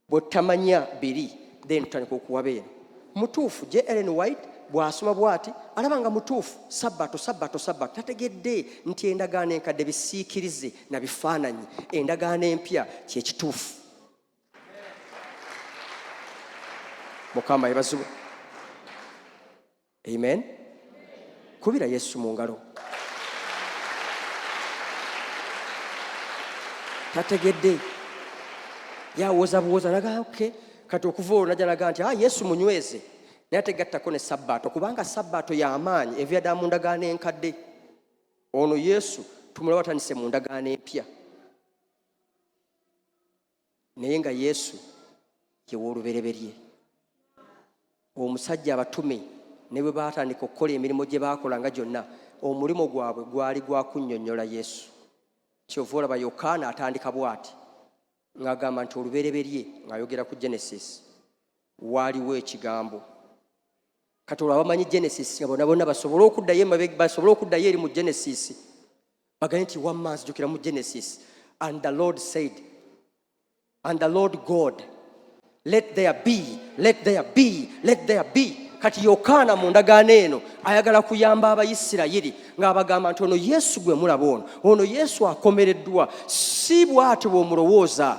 Bwe tamanya biri then tutandika okuwabeera. Mutuufu J. Ellen White bw'asoma bw'ati alaba nga mutuufu Sabbato. Tategedde nti endagaano enkadde bisiikirize na bifaananyi. Endagaano empya kye kituufu. Mukama yebazibwe. Amen. Kubira Yesu mu ngalo. Tategedde yawoza buwoza naga okay kati okuva olwo najja naga nti Yesu munyweze naye ategattako ne Sabbaato kubanga Sabbaato y'amaanyi evya ddala mu ndagaano enkadde. Ono Yesu tumulaba atandise mu ndagaano empya naye nga Yesu ye w'olubereberye. Omusajja abatume ne bwe baatandika okukola emirimu gye baakolanga gyonna omulimo gwabwe gwali gwa kunnyonnyola Yesu. Kyova olaba Yokaana atandika bw'ati ng'agamba nti olubereberye ng'ayogera ku Genesis waaliwo ekigambo. Kati olwo abamanyi Genesis nga bonna basobole okuddayo eri mu Genesis baganye nti one man jjukira mu Genesis and the Lord said and the Lord God let there be. Kati Yokaana mu ndagaano eno ayagala kuyamba Abayisirayiri ng'abagamba nti ono Yesu gwe mulaba ono Yesu akomereddwa si bw'ati bw'omulowooza.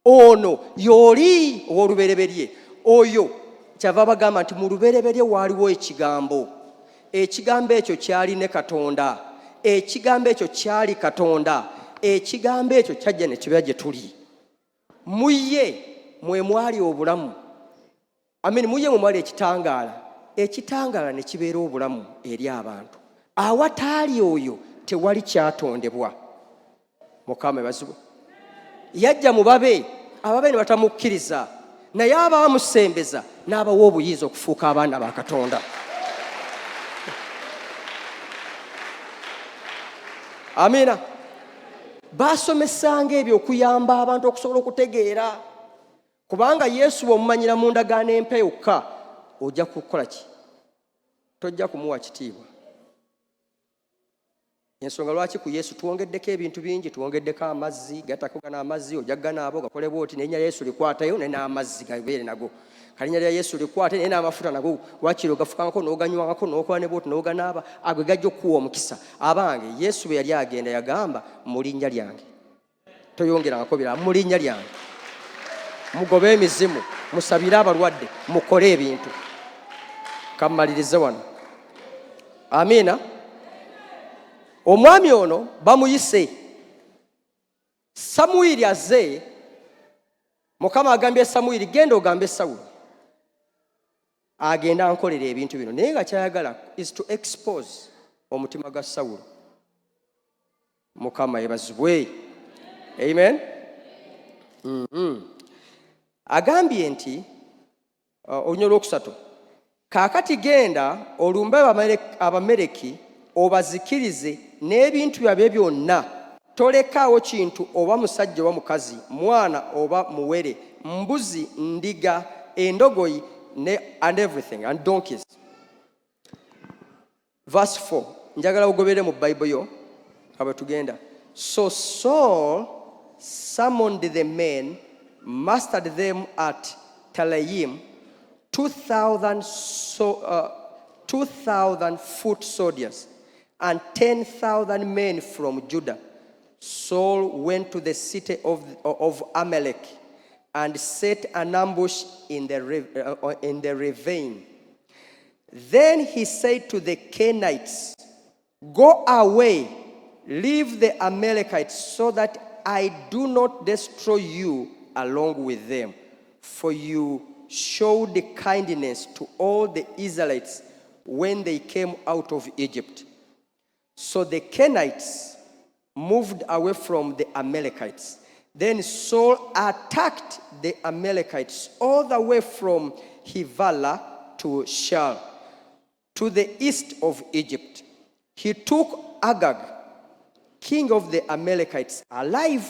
Ono y'oli ow'olubereberye. Oyo kyava bagamba nti mu lubereberye waaliwo ekigambo. Ekigambo ekyo kyali ne Katonda. Ekigambo ekyo kyali Katonda. Ekigambo ekyo kyajja ne kibeera gye tuli. Mu ye mwe mwali obulamu. Muye mwe mwali ekitangaala. Ekitangaala ne kibeera obulamu eri abantu. Awataali oyo tewali kyatondebwa. Mukama ebazibwe. Yajja mu babe, ababe ne batamukkiriza. Naye abaamusembeza n'abawa obuyinza okufuuka abaana ba Katonda. Amina. Baasomesanga ebyo okuyamba abantu okusobola okutegeera. Kubanga Yesu bw'omumanyira mu ndagaano empya yokka ojja kukola ki? Tojja kumuwa kitiibwa. Ensonga lwaki ku Yesu tuwongeddeko ebintu bingi, tuwongeddeko amazzi, gatakogana amazzi ojja ganaabo gakole bw'oti n'erinnya lya Yesu likwatayo naye n'amazzi gabeere nago. Kalinnya lya Yesu likwate naye n'amafuta nago wakiri ogafukangako n'oganywangako n'okola ne bw'oti n'oganaaba ago gajja okuwa omukisa. Abange Yesu bwe yali agenda yagamba mu linnya lyange. Toyongerangako birala mu linnya lyange. Mugobe emizimu, musabire abalwadde, mukole ebintu. Kammalirize wano. Amina. Omwami ono bamuyise. Samwiri azze, Mukama agambye Samwiri genda ogambe Sawulo. Agenda ankolera ebintu bino. Naye nga kyayagala is to expose omutima gwa Sawulo. Mukama yebazibwe. Amen. Agambye nti olunyolo okusatu kaakati genda olumbe Abamaleki obazikirize n'ebintu byabwe byonna. Tolekaawo kintu oba musajja oba mukazi, mwana oba muwere, mbuzi, ndiga, endogoyi and everything and donkeys. Verse 4 njagala ugobere mu Bible yo kabwe tugenda. So Saul summoned the men, mustered them at Telaim, 2,000 foot soldiers and 10,000 men from Judah. Saul went to the city of Amalek and set an ambush in the ravine. Then he said to the Canaanites, "Go away, leave the Amalekites, so that I do not destroy you along with them. For you showed kindness to all the Israelites when they came out of Egypt." So the Canaanites moved away from the Amalekites. Then Saul attacked the Amalekites all the way from Hivala to Shal, to the east of Egypt. He took Agag, king of the Amalekites, alive,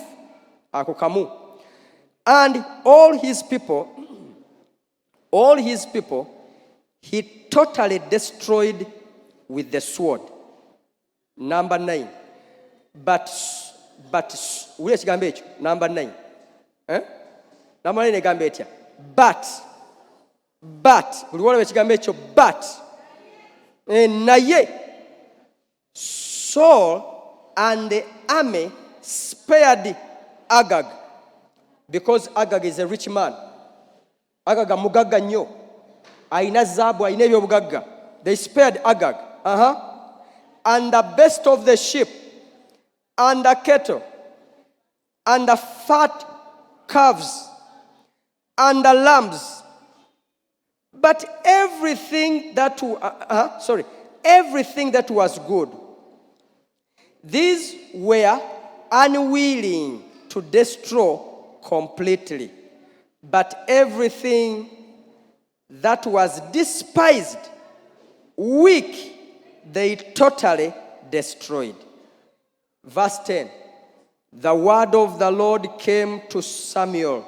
Akokamu, and all his people, he totally destroyed with the sword. Number 9. But ule kigambo ekyo number 9. Number 9 egambo etya? But buli waliwo ekigambo ekyo but naye Saul and the army spared Agag, because Agag is a rich man. Agag mugagga nnyo, ayina zaabu, ayina ebyobugagga. They spared Agag. And the best of the sheep, and the cattle, and the fat calves, and the lambs. But everything that was good, these were unwilling to destroy completely. But everything that was despised, weak, they totally destroyed. Verse 10. The word of the Lord came to Samuel.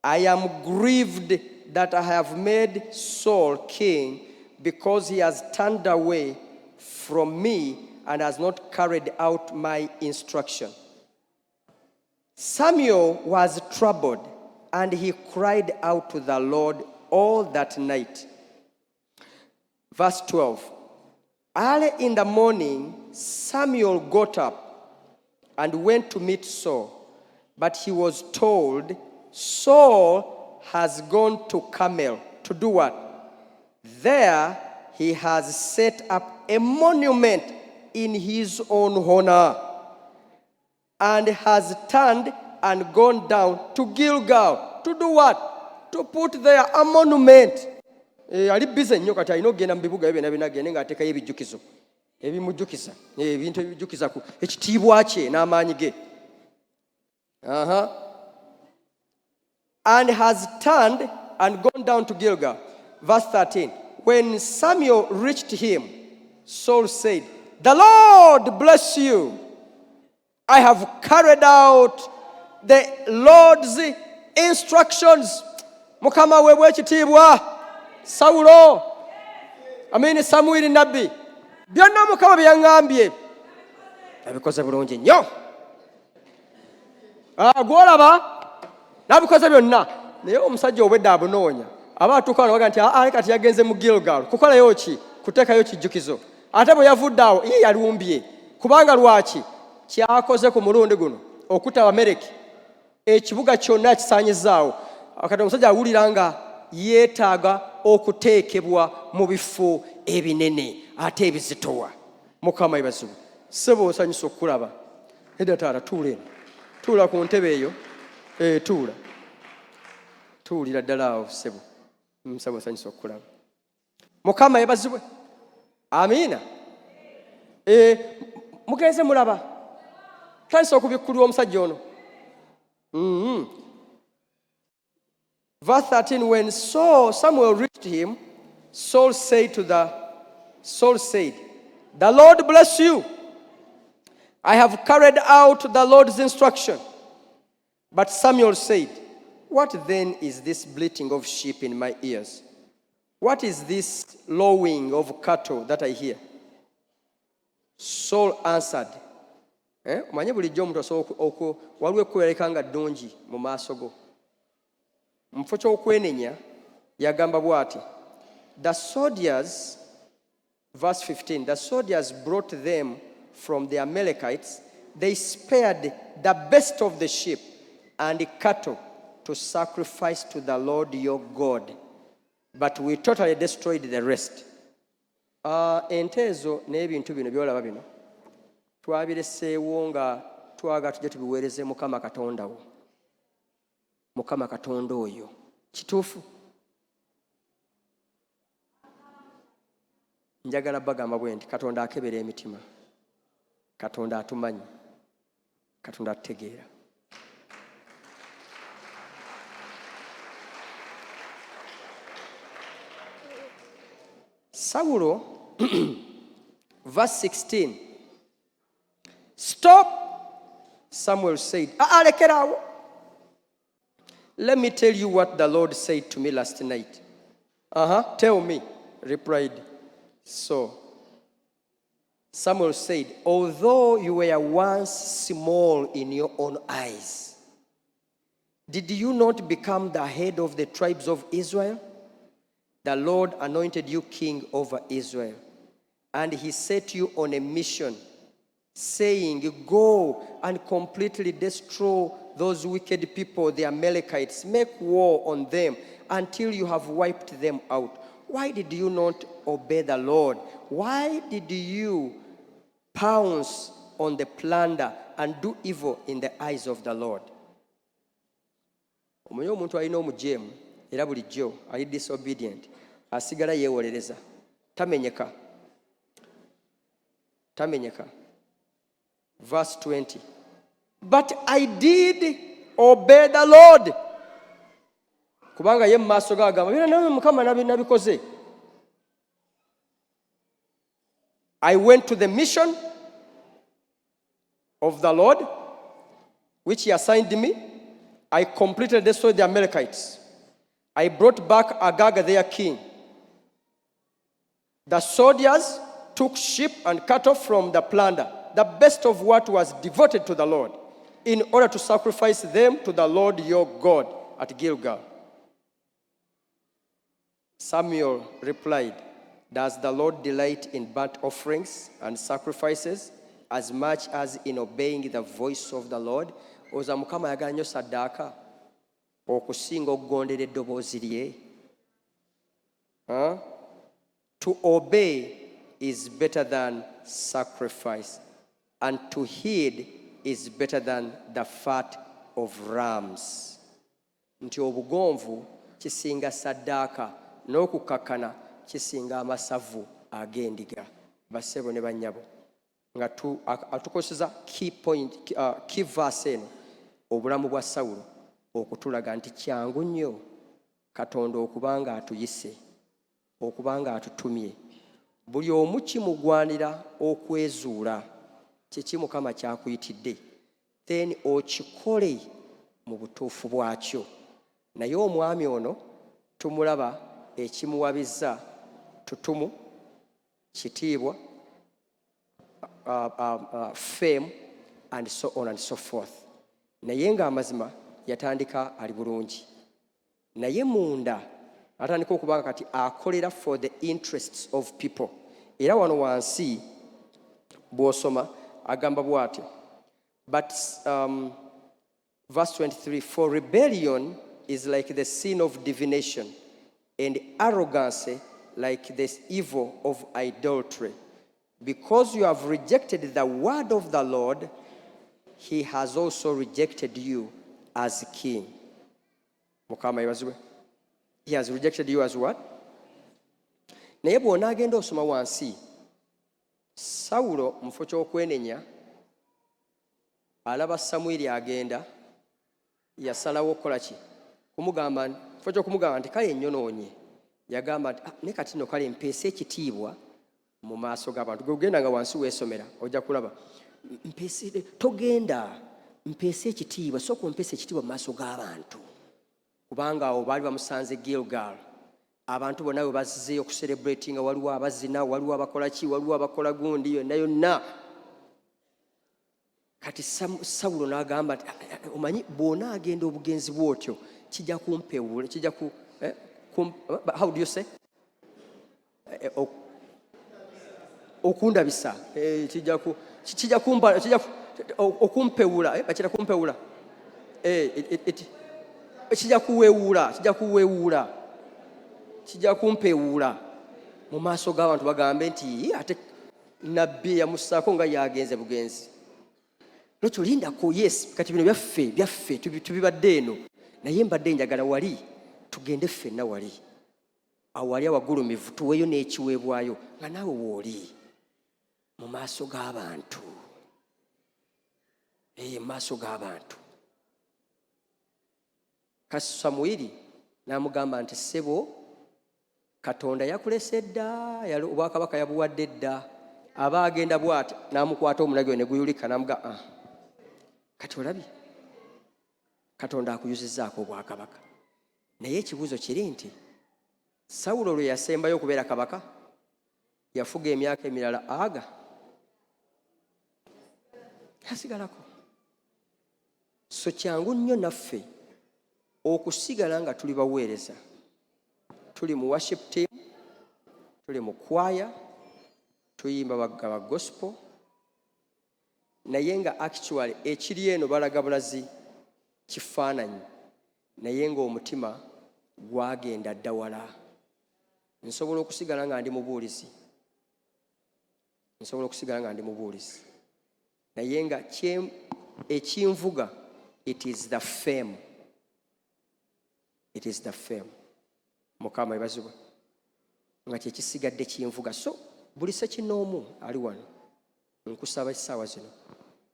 I am grieved that I have made Saul king, because he has turned away from me and has not carried out my instruction. Samuel was troubled, and he cried out to the Lord all that night. Verse 12. Early in the morning, Samuel got up and went to meet Saul, but he was told, "Saul has gone to Carmel." To do what? There he has set up a monument in his own honor, and has turned and gone down to Gilgal. To do what? To put there a monument. Ali busy nnyo kati alina okugenda mu bibuga byonna binagende ng'ateekayo ebijjukizo ebimujjukiza, ebintu ebijjukiza ku ekitiibwa kye n'amaanyi ge. And has turned and gone down to Gilgal. Verse 13. When Samuel reached him, Saul said, "The Lord bless you. I have carried out the Lord's instructions." Mukama weebwe ekitiibwa Samuel Nabbi, byonna Mukama bye yaŋŋambye abikoze bulungi nnyo. Gwolaba n'abikoze byonna, naye omusajja obwedde abunoonya aba atuuka wano baga nti kati yagenze mu Gilgal kukolayo ki? Kuteekayo kijjukizo. Ate bwe yavudde awo yalumbye. Kubanga lwaki? Kyakoze ku mulundi guno okutta Abamaleki, ekibuga kyonna kisaanyizaawo. Kati omusajja awulira nga yeetaaga okuteekebwa mu bifo ebinene ate ebizitowa. Mukama yeebazibwe. Ssebo osanyusa okulaba. Edda taata tuula eno. Tuula ku ntebe eyo. Tuula. Tuulira ddala awo ssebo. Ssebo osanyusa okulaba. Mukama yeebazibwe. Amiina. Mugenze mulaba. Tandise okubikkulwa omusajja ono. Verse 13, when Samuel reached him, Saul said, "The Lord bless you. I have carried out the Lord's instruction." But Samuel said, "What then is this bleating of sheep in my ears? What is this lowing of cattle that I hear?" Saul answered, omanye bulijjo omuntu asobola waliwo ekkubaleka nga ddungi mu maaso go. Mu kifo ky'okwenenya yagamba bw'ati, the soldiers, verse 15, the soldiers brought them from the Amalekites. They spared the best of the sheep and the cattle to sacrifice to the Lord your God, but we totally destroyed the rest. Ente ezo n'ebintu bino byolaba bino twabireseewo nga twaga tujja tubiweereze Mukama Katonda wo. Mukama Katonda oyo kituufu? Njagala bagamba bwe nti Katonda akebera emitima, Katonda atumanyi, Katonda atutegeera. Sawulo verse 16. Stop, Samuel said. Lekerawo. Let me tell you what the Lord said to me last night. Tell me, replied Saul. Samuel said, although you were once small in your own eyes, did you not become the head of the tribes of Israel? The Lord anointed you king over Israel, and he set you on a mission, saying, go and completely destroy those wicked people, the Amalekites. Make war on them until you have wiped them out. Why did you not obey the Lord? Why did you pounce on the plunder and do evil in the eyes of the Lord? Omanyi omuntu alina omujeemu era bulijjo ali disobedient, asigala yeewolereza, tamenyeka. Verse 20. But I did obey the Lord. Kubanga ye maaso gagamba bino nawe Mukama nabikoze. I went to the mission of the Lord, which he assigned me. I completely destroyed the Amalekites. I brought back Agag their king. The soldiers took sheep and cattle from the plunder, the best of what was devoted to the Lord, in order to sacrifice them to the Lord your God at Gilgal. Samuel replied, does the Lord delight in burnt offerings and sacrifices as much as in obeying the voice of the Lord? Oza Mukama yagala nnyo saddaaka okusinga okugondera eddoboozi lye. To obey is better than sacrifice, and to heed is better than the fat of rams. Nti obugonvu kisinga saddaaka, n'okukkakkana kisinga amasavu ag'endiga. Bassebo ne bannyabo nga atukozesa key verse eno obulamu bwa Sawulo okutulaga nti kyangu nnyo Katonda okubanga atuyise, okubanga atutumye. Buli omu kimugwanira okwezuula kiki Mukama kyakuyitidde, then okikole mu butuufu bwakyo. Naye omwami ono tumulaba ekimuwabizza tutumu, kitiibwa, fame and so on and so forth. Naye nga amazima yatandika ali bulungi, naye munda atandika okubanga kati akolera for the interests of people. Era wano wansi bw'osoma agamba bw'atyo. But verse 23, for rebellion is like the sin of divination, and arrogance like the evil of idolatry. Because you have rejected the word of the Lord, he has also rejected you as king. Mukama ibazibwe. He has rejected you as what? Naye bw'onaagenda osoma wansi, Sawulo mu kifo ky'okwenenya alaba Samwiri agenda, yasalawo okukola ki? Kumugamba, kifo ky'okumugamba nti kale nnyonoonye. Yagamba nti ne kati nno kale mpeese ekitiibwa mu maaso g'abantu. Gogenda nga wansi weesomera ojja kulaba. Mpeese ekitiibwa, sooka ompeese ekitiibwa mu maaso g'abantu. Kubanga awo baali bamusanze Gilgal. Abantu bonna bwe bazzeeyo okucelebratinga, waliwo abazina, waliwo abakola ki, waliwo abakola gundi, yonna. Kati Sawulo n'agamba nti omanyi bw'onaagenda obugenzi bw'otyo kijja kumpewula, kijja ku how do you say? Okundabisa, kijja kumpewula, bakira kumpewula. kijja kuweewuula kijja kumpewuula mu maaso g'abantu bagambe nti ate nabbi yamussaako nga yagenze bugenzi. Lwekyo lindako, yes, kati bino byaffe tubibadde eno, naye mbadde njagala wali tugende ffenna wali awali awagulumivu tuweeyo n'ekiweebwayo nga naawe wooli mu maaso g'abantu, mu maaso g'abantu. Kasi Samwiri n'amugamba nti ssebo, Katonda yakulese dda, obwakabaka yabuwadde dda. Aba agenda bw'ati n'amukwata omulagiro ne guyulika n'amuga kati olabye Katonda akuyuzizzaako obwakabaka. Naye ekibuuzo kiri nti Sawulo lwe yasembayo okubeera kabaka yafuga emyaka emirala aga yasigalako. So kyangu nnyo naffe okusigala nga tuli baweereza, tuli mu worship team, tuli mu kwaya, tuyimba bagaba gospel, naye nga actually ekiri eno balaga bulazi kifaananyi, naye ng'omutima gwagenda dda wala. Nsobola okusigala nga ndi mubuulizi, naye nga ekinvuga, it is the fame. Mukama ebazibwa nga kyekisigadde kinvuga. So buli sekinoomu ali wano, nkusaba essaawa zino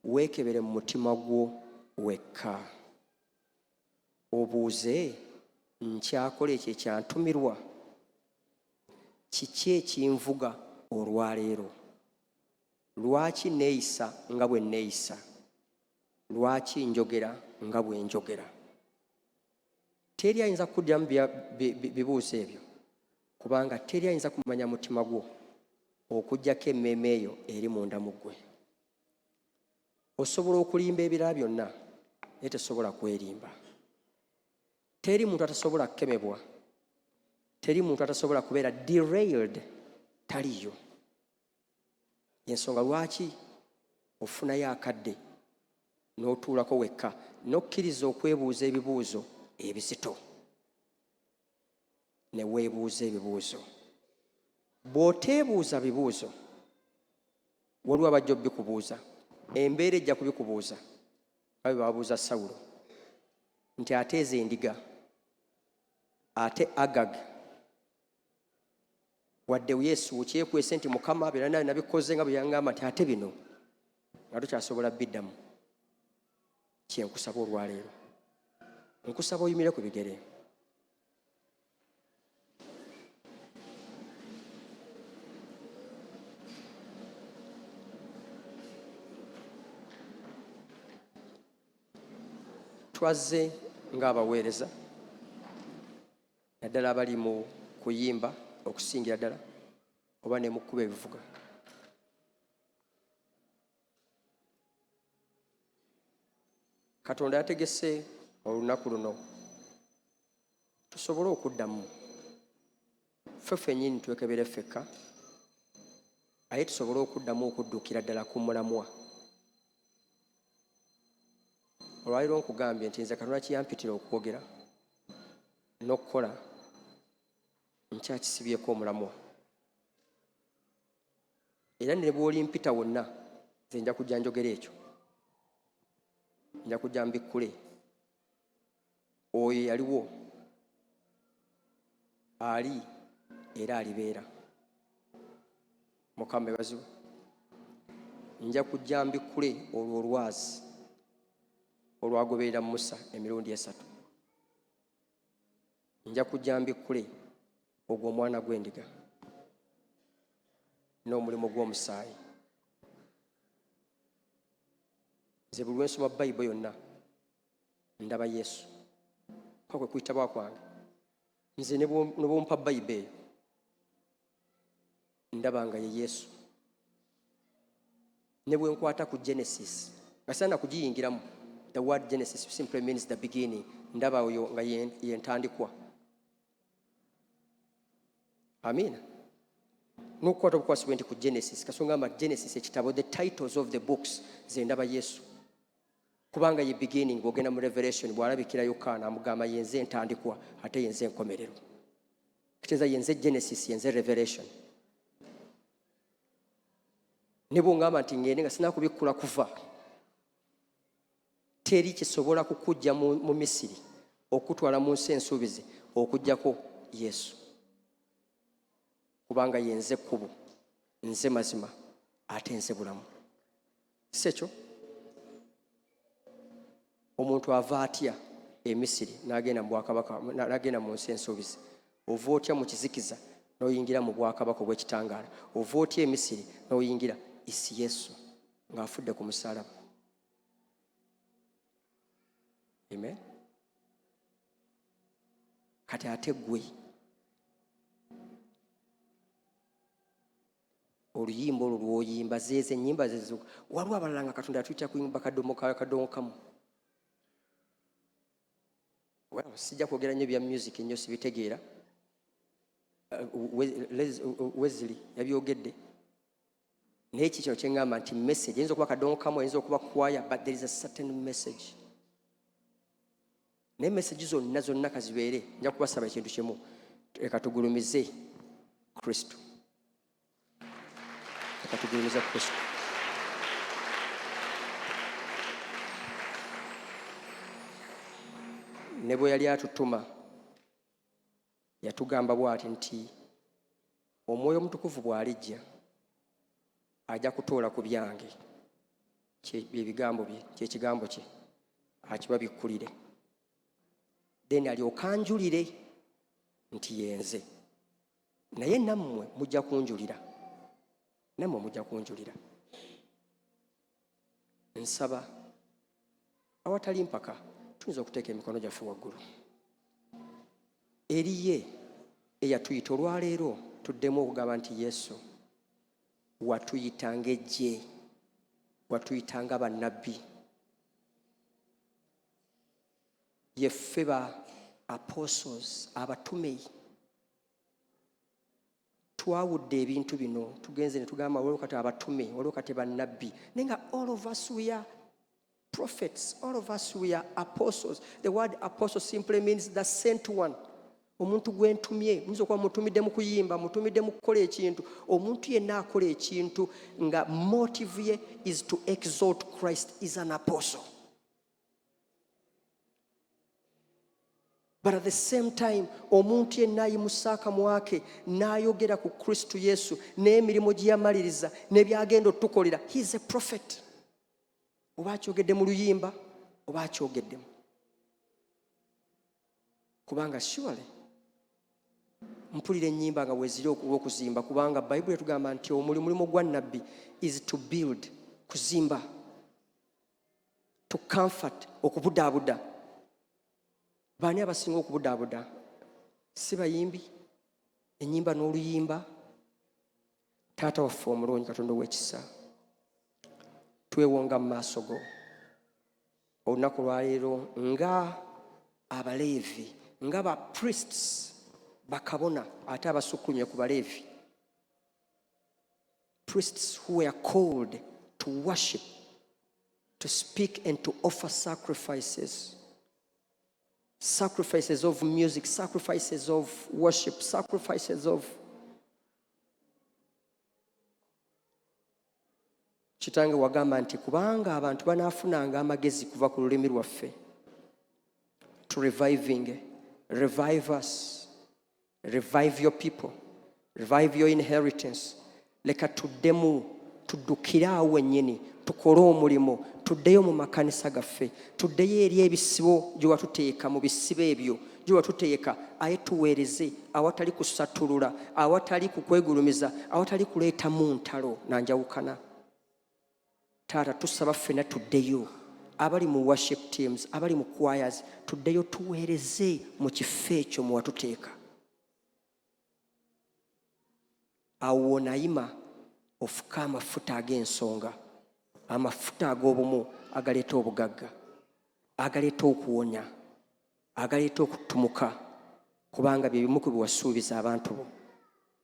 weekebere mu mutima gwo wekka, obuuze nkyakola ekyo ekyantumirwa, kiki ekinvuga olwaleero? Lwaki neeyisa nga bwe neeyisa? Lwaki njogera nga bwe njogera? Teri ayinza kuddamu bibuuzo ebyo, kubanga teri ayinza kumanya mutima gwo okuggyako emmeeme eyo eri munda mu ggwe. Osobola okulimba ebirala byonna naye tesobola kwerimba. Teri muntu atasobola kukemebwa, teri muntu atasobola kubeera derailed, taliyo. Ensonga lwaki ofunayo akadde n'otuulako wekka n'okkiriza okwebuuza ebibuuzo ebizito, ne weebuuza ebibuuzo. Bw'oteebuuza bibuuzo, waliwo abajja obikubuuza, embeera ejja kubikubuuza nga bwe babuuza Sawulo nti ateeza endiga, ate Agag wadde Yesu kyekwese nti Mukama byonna nabikoze nga bwe yaŋŋamba, nti ate bino nga tokyasobola biddamu. Kyenkusaba olwaleero, nkusaba oyimire ku bigere. Twazze ng'abaweereza, naddala abali mu kuyimba okusingira ddala, oba ne mu kkuba ebivuga. Katonda yategese olunaku luno tusobole okuddamu ffe ffennyini twekebere ffekka, aye tusobole okuddamu okudduukira ddala ku mulamwa. Olwaliro nkugambye nti nze Katonda kiyampitira okwogera n'okukola, nkyakisibyeko omulamwa. Era ne bw'olimpita wonna, nze nja kujja njogera ekyo, nja kujja mbikkule. Oyo yaliwo, ali era alibeera. Mukama ebazibwe. Nja kujja mbikkule olwo olwazi olwagoberera Musa emirundi 3. Nja kujja mbikkule ogwo omwana gw'endiga n'omulimu gw'omusaayi. Nze buli lwensoma Bayibuli yonna ndaba Yesu, kwe kuyitibwa kwange. Nze ne bw'ompa Bayibuli eyo ndaba nga ye Yesu. Ne bwe nkwata ku Genesis, gasaana kugiyingiramu. The word Genesis simply means the beginning. Ndaba oyo nga yentandikwa. Amina. N'okukwata obukwasi bwenti ku Genesis, kasonga amba Genesis ekitabo, the titles of the books, ze ndaba Yesu. kubanga ye beginning bw'ogenda mu Revelation bw'alabikira Yokaana amugamba yenze entandikwa ate yenze enkomerero. Kitegeeza yenze Genesis yenze Revelation. Ne bw'ongamba nti ngende nga sina kubikkula kuva, teri kisobola kukujja mu Misiri okutwala mu nsi ensuubizi okujjako Yesu, kubanga yenze kkubo, nze mazima, ate nze bulamu. Si ekyo omuntu ava atya e Misiri n'agenda mu bwakabaka, n'agenda mu nsi ensuubizi? Ova otya mu kizikiza n'oyingira mu bwakabaka obw'ekitangaala? Ova otya e Misiri n'oyingira isi Yesu ng'afudde ku musaalaba? Amen. Kati ate ggwe oluyimba olwo lw'oyimba zeeze ennyimba zezo. Waliwo abalala nga Katonda atuyita kuyimba kadongo kamu. Sijja kwogera nnyo bya music ennyo sibitegeera. Wesley yabyogedde. Naye kikino kye ŋŋamba nti message eyinza okuba kadongo kamu, eyinza okuba choir, but there is a certain message. Naye message zonna kazibeere, nja kubasaba ekintu kimu, leka tugulumize Kristo. Leka tugulumize Kristo. Ne bwe yali atutuma yatugamba bw'ati nti Omwoyo Omutukuvu bw'alijja ajja kutoola ku byange, ebigambo bye, kyekigambo kye akibabikkulire, then alyoka anjulire nti yenze. Naye nammwe mujja kunjulira, nammwe mujja kunjulira. Nsaba awatali mpaka tuyinza okuteeka emikono gyaffe waggulu eri ye eyatuyita olwaleero, tuddemu okugamba nti Yesu watuyitanga ejje, watuyitanga bannabbi, yeffe ba apostles, abatume. Twawudde ebintu bino, tugenze ne tugamba waliwo kati abatume, waliwo kati bannabbi, naye nga all of us we are prophets, all of us we are apostles. The word apostle simply means the sent one. Omuntu gwe ntumye, muyinza okuba mutumidde mu kuyimba, mutumidde mu kukola ekintu. Omuntu yenna akola ekintu nga motive ye is to exalt Christ is an apostle. But at the same time, omuntu yenna ayimusa akamwa ke n'ayogera ku Kristo Yesu n'emirimu gye yamaliriza n'ebyagenda otukolera, he is a prophet. Oba akyogedde mu luyimba oba akyogeddemu. Kubanga surely mpulira ennyimba nga weeziri olw'okuzimba, kubanga Bayibuli etugamba nti omulimu gwa nnabbi is to build, kuzimba, to comfort, okubudaabuda. Baani abasinga okubudaabuda? Si bayimbi? Ennyimba n'oluyimba? Taata waffe omulungi, Katonda ow'ekisa, twewonga mu maaso go olunaku lwaleero nga Abaleevi, nga ba priests, bakabona ate abasukkulumye ku Baleevi, priests who were called to worship, to speak and to offer sacrifices. Sacrifices of music, sacrifices of worship, sacrifices of... Kitange wagamba nti kubanga abantu banaafunanga amagezi kuva ku lulimi lwaffe, to revive us, revive your people, revive your inheritance. Leka tuddemu, tuddukire awo wennyini, tukole omulimu, tuddeyo mu makanisa gaffe, tuddeyo eri ebisibo gye watuteeka, mu bisibo ebyo gye watuteeka, aye tuweereze awatali kusatulula, awatali kukwegulumiza, awatali kuleetamu ntalo na njawukana. Taata, tusaba ffenna tuddeyo, abali mu worship teams, abali mu choirs, tuddeyo tuweereze mu kifo ekyo mwe watuteeka. Awo wonayima ofuka amafuta ag'ensonga, amafuta ag'obumu agaleeta obugagga, agaleeta okuwonya, agaleeta okutumuka, kubanga bye bimu ku bye wasuubiza abantu bo.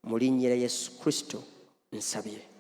Mu linnya lya Yesu Kristo nsabye.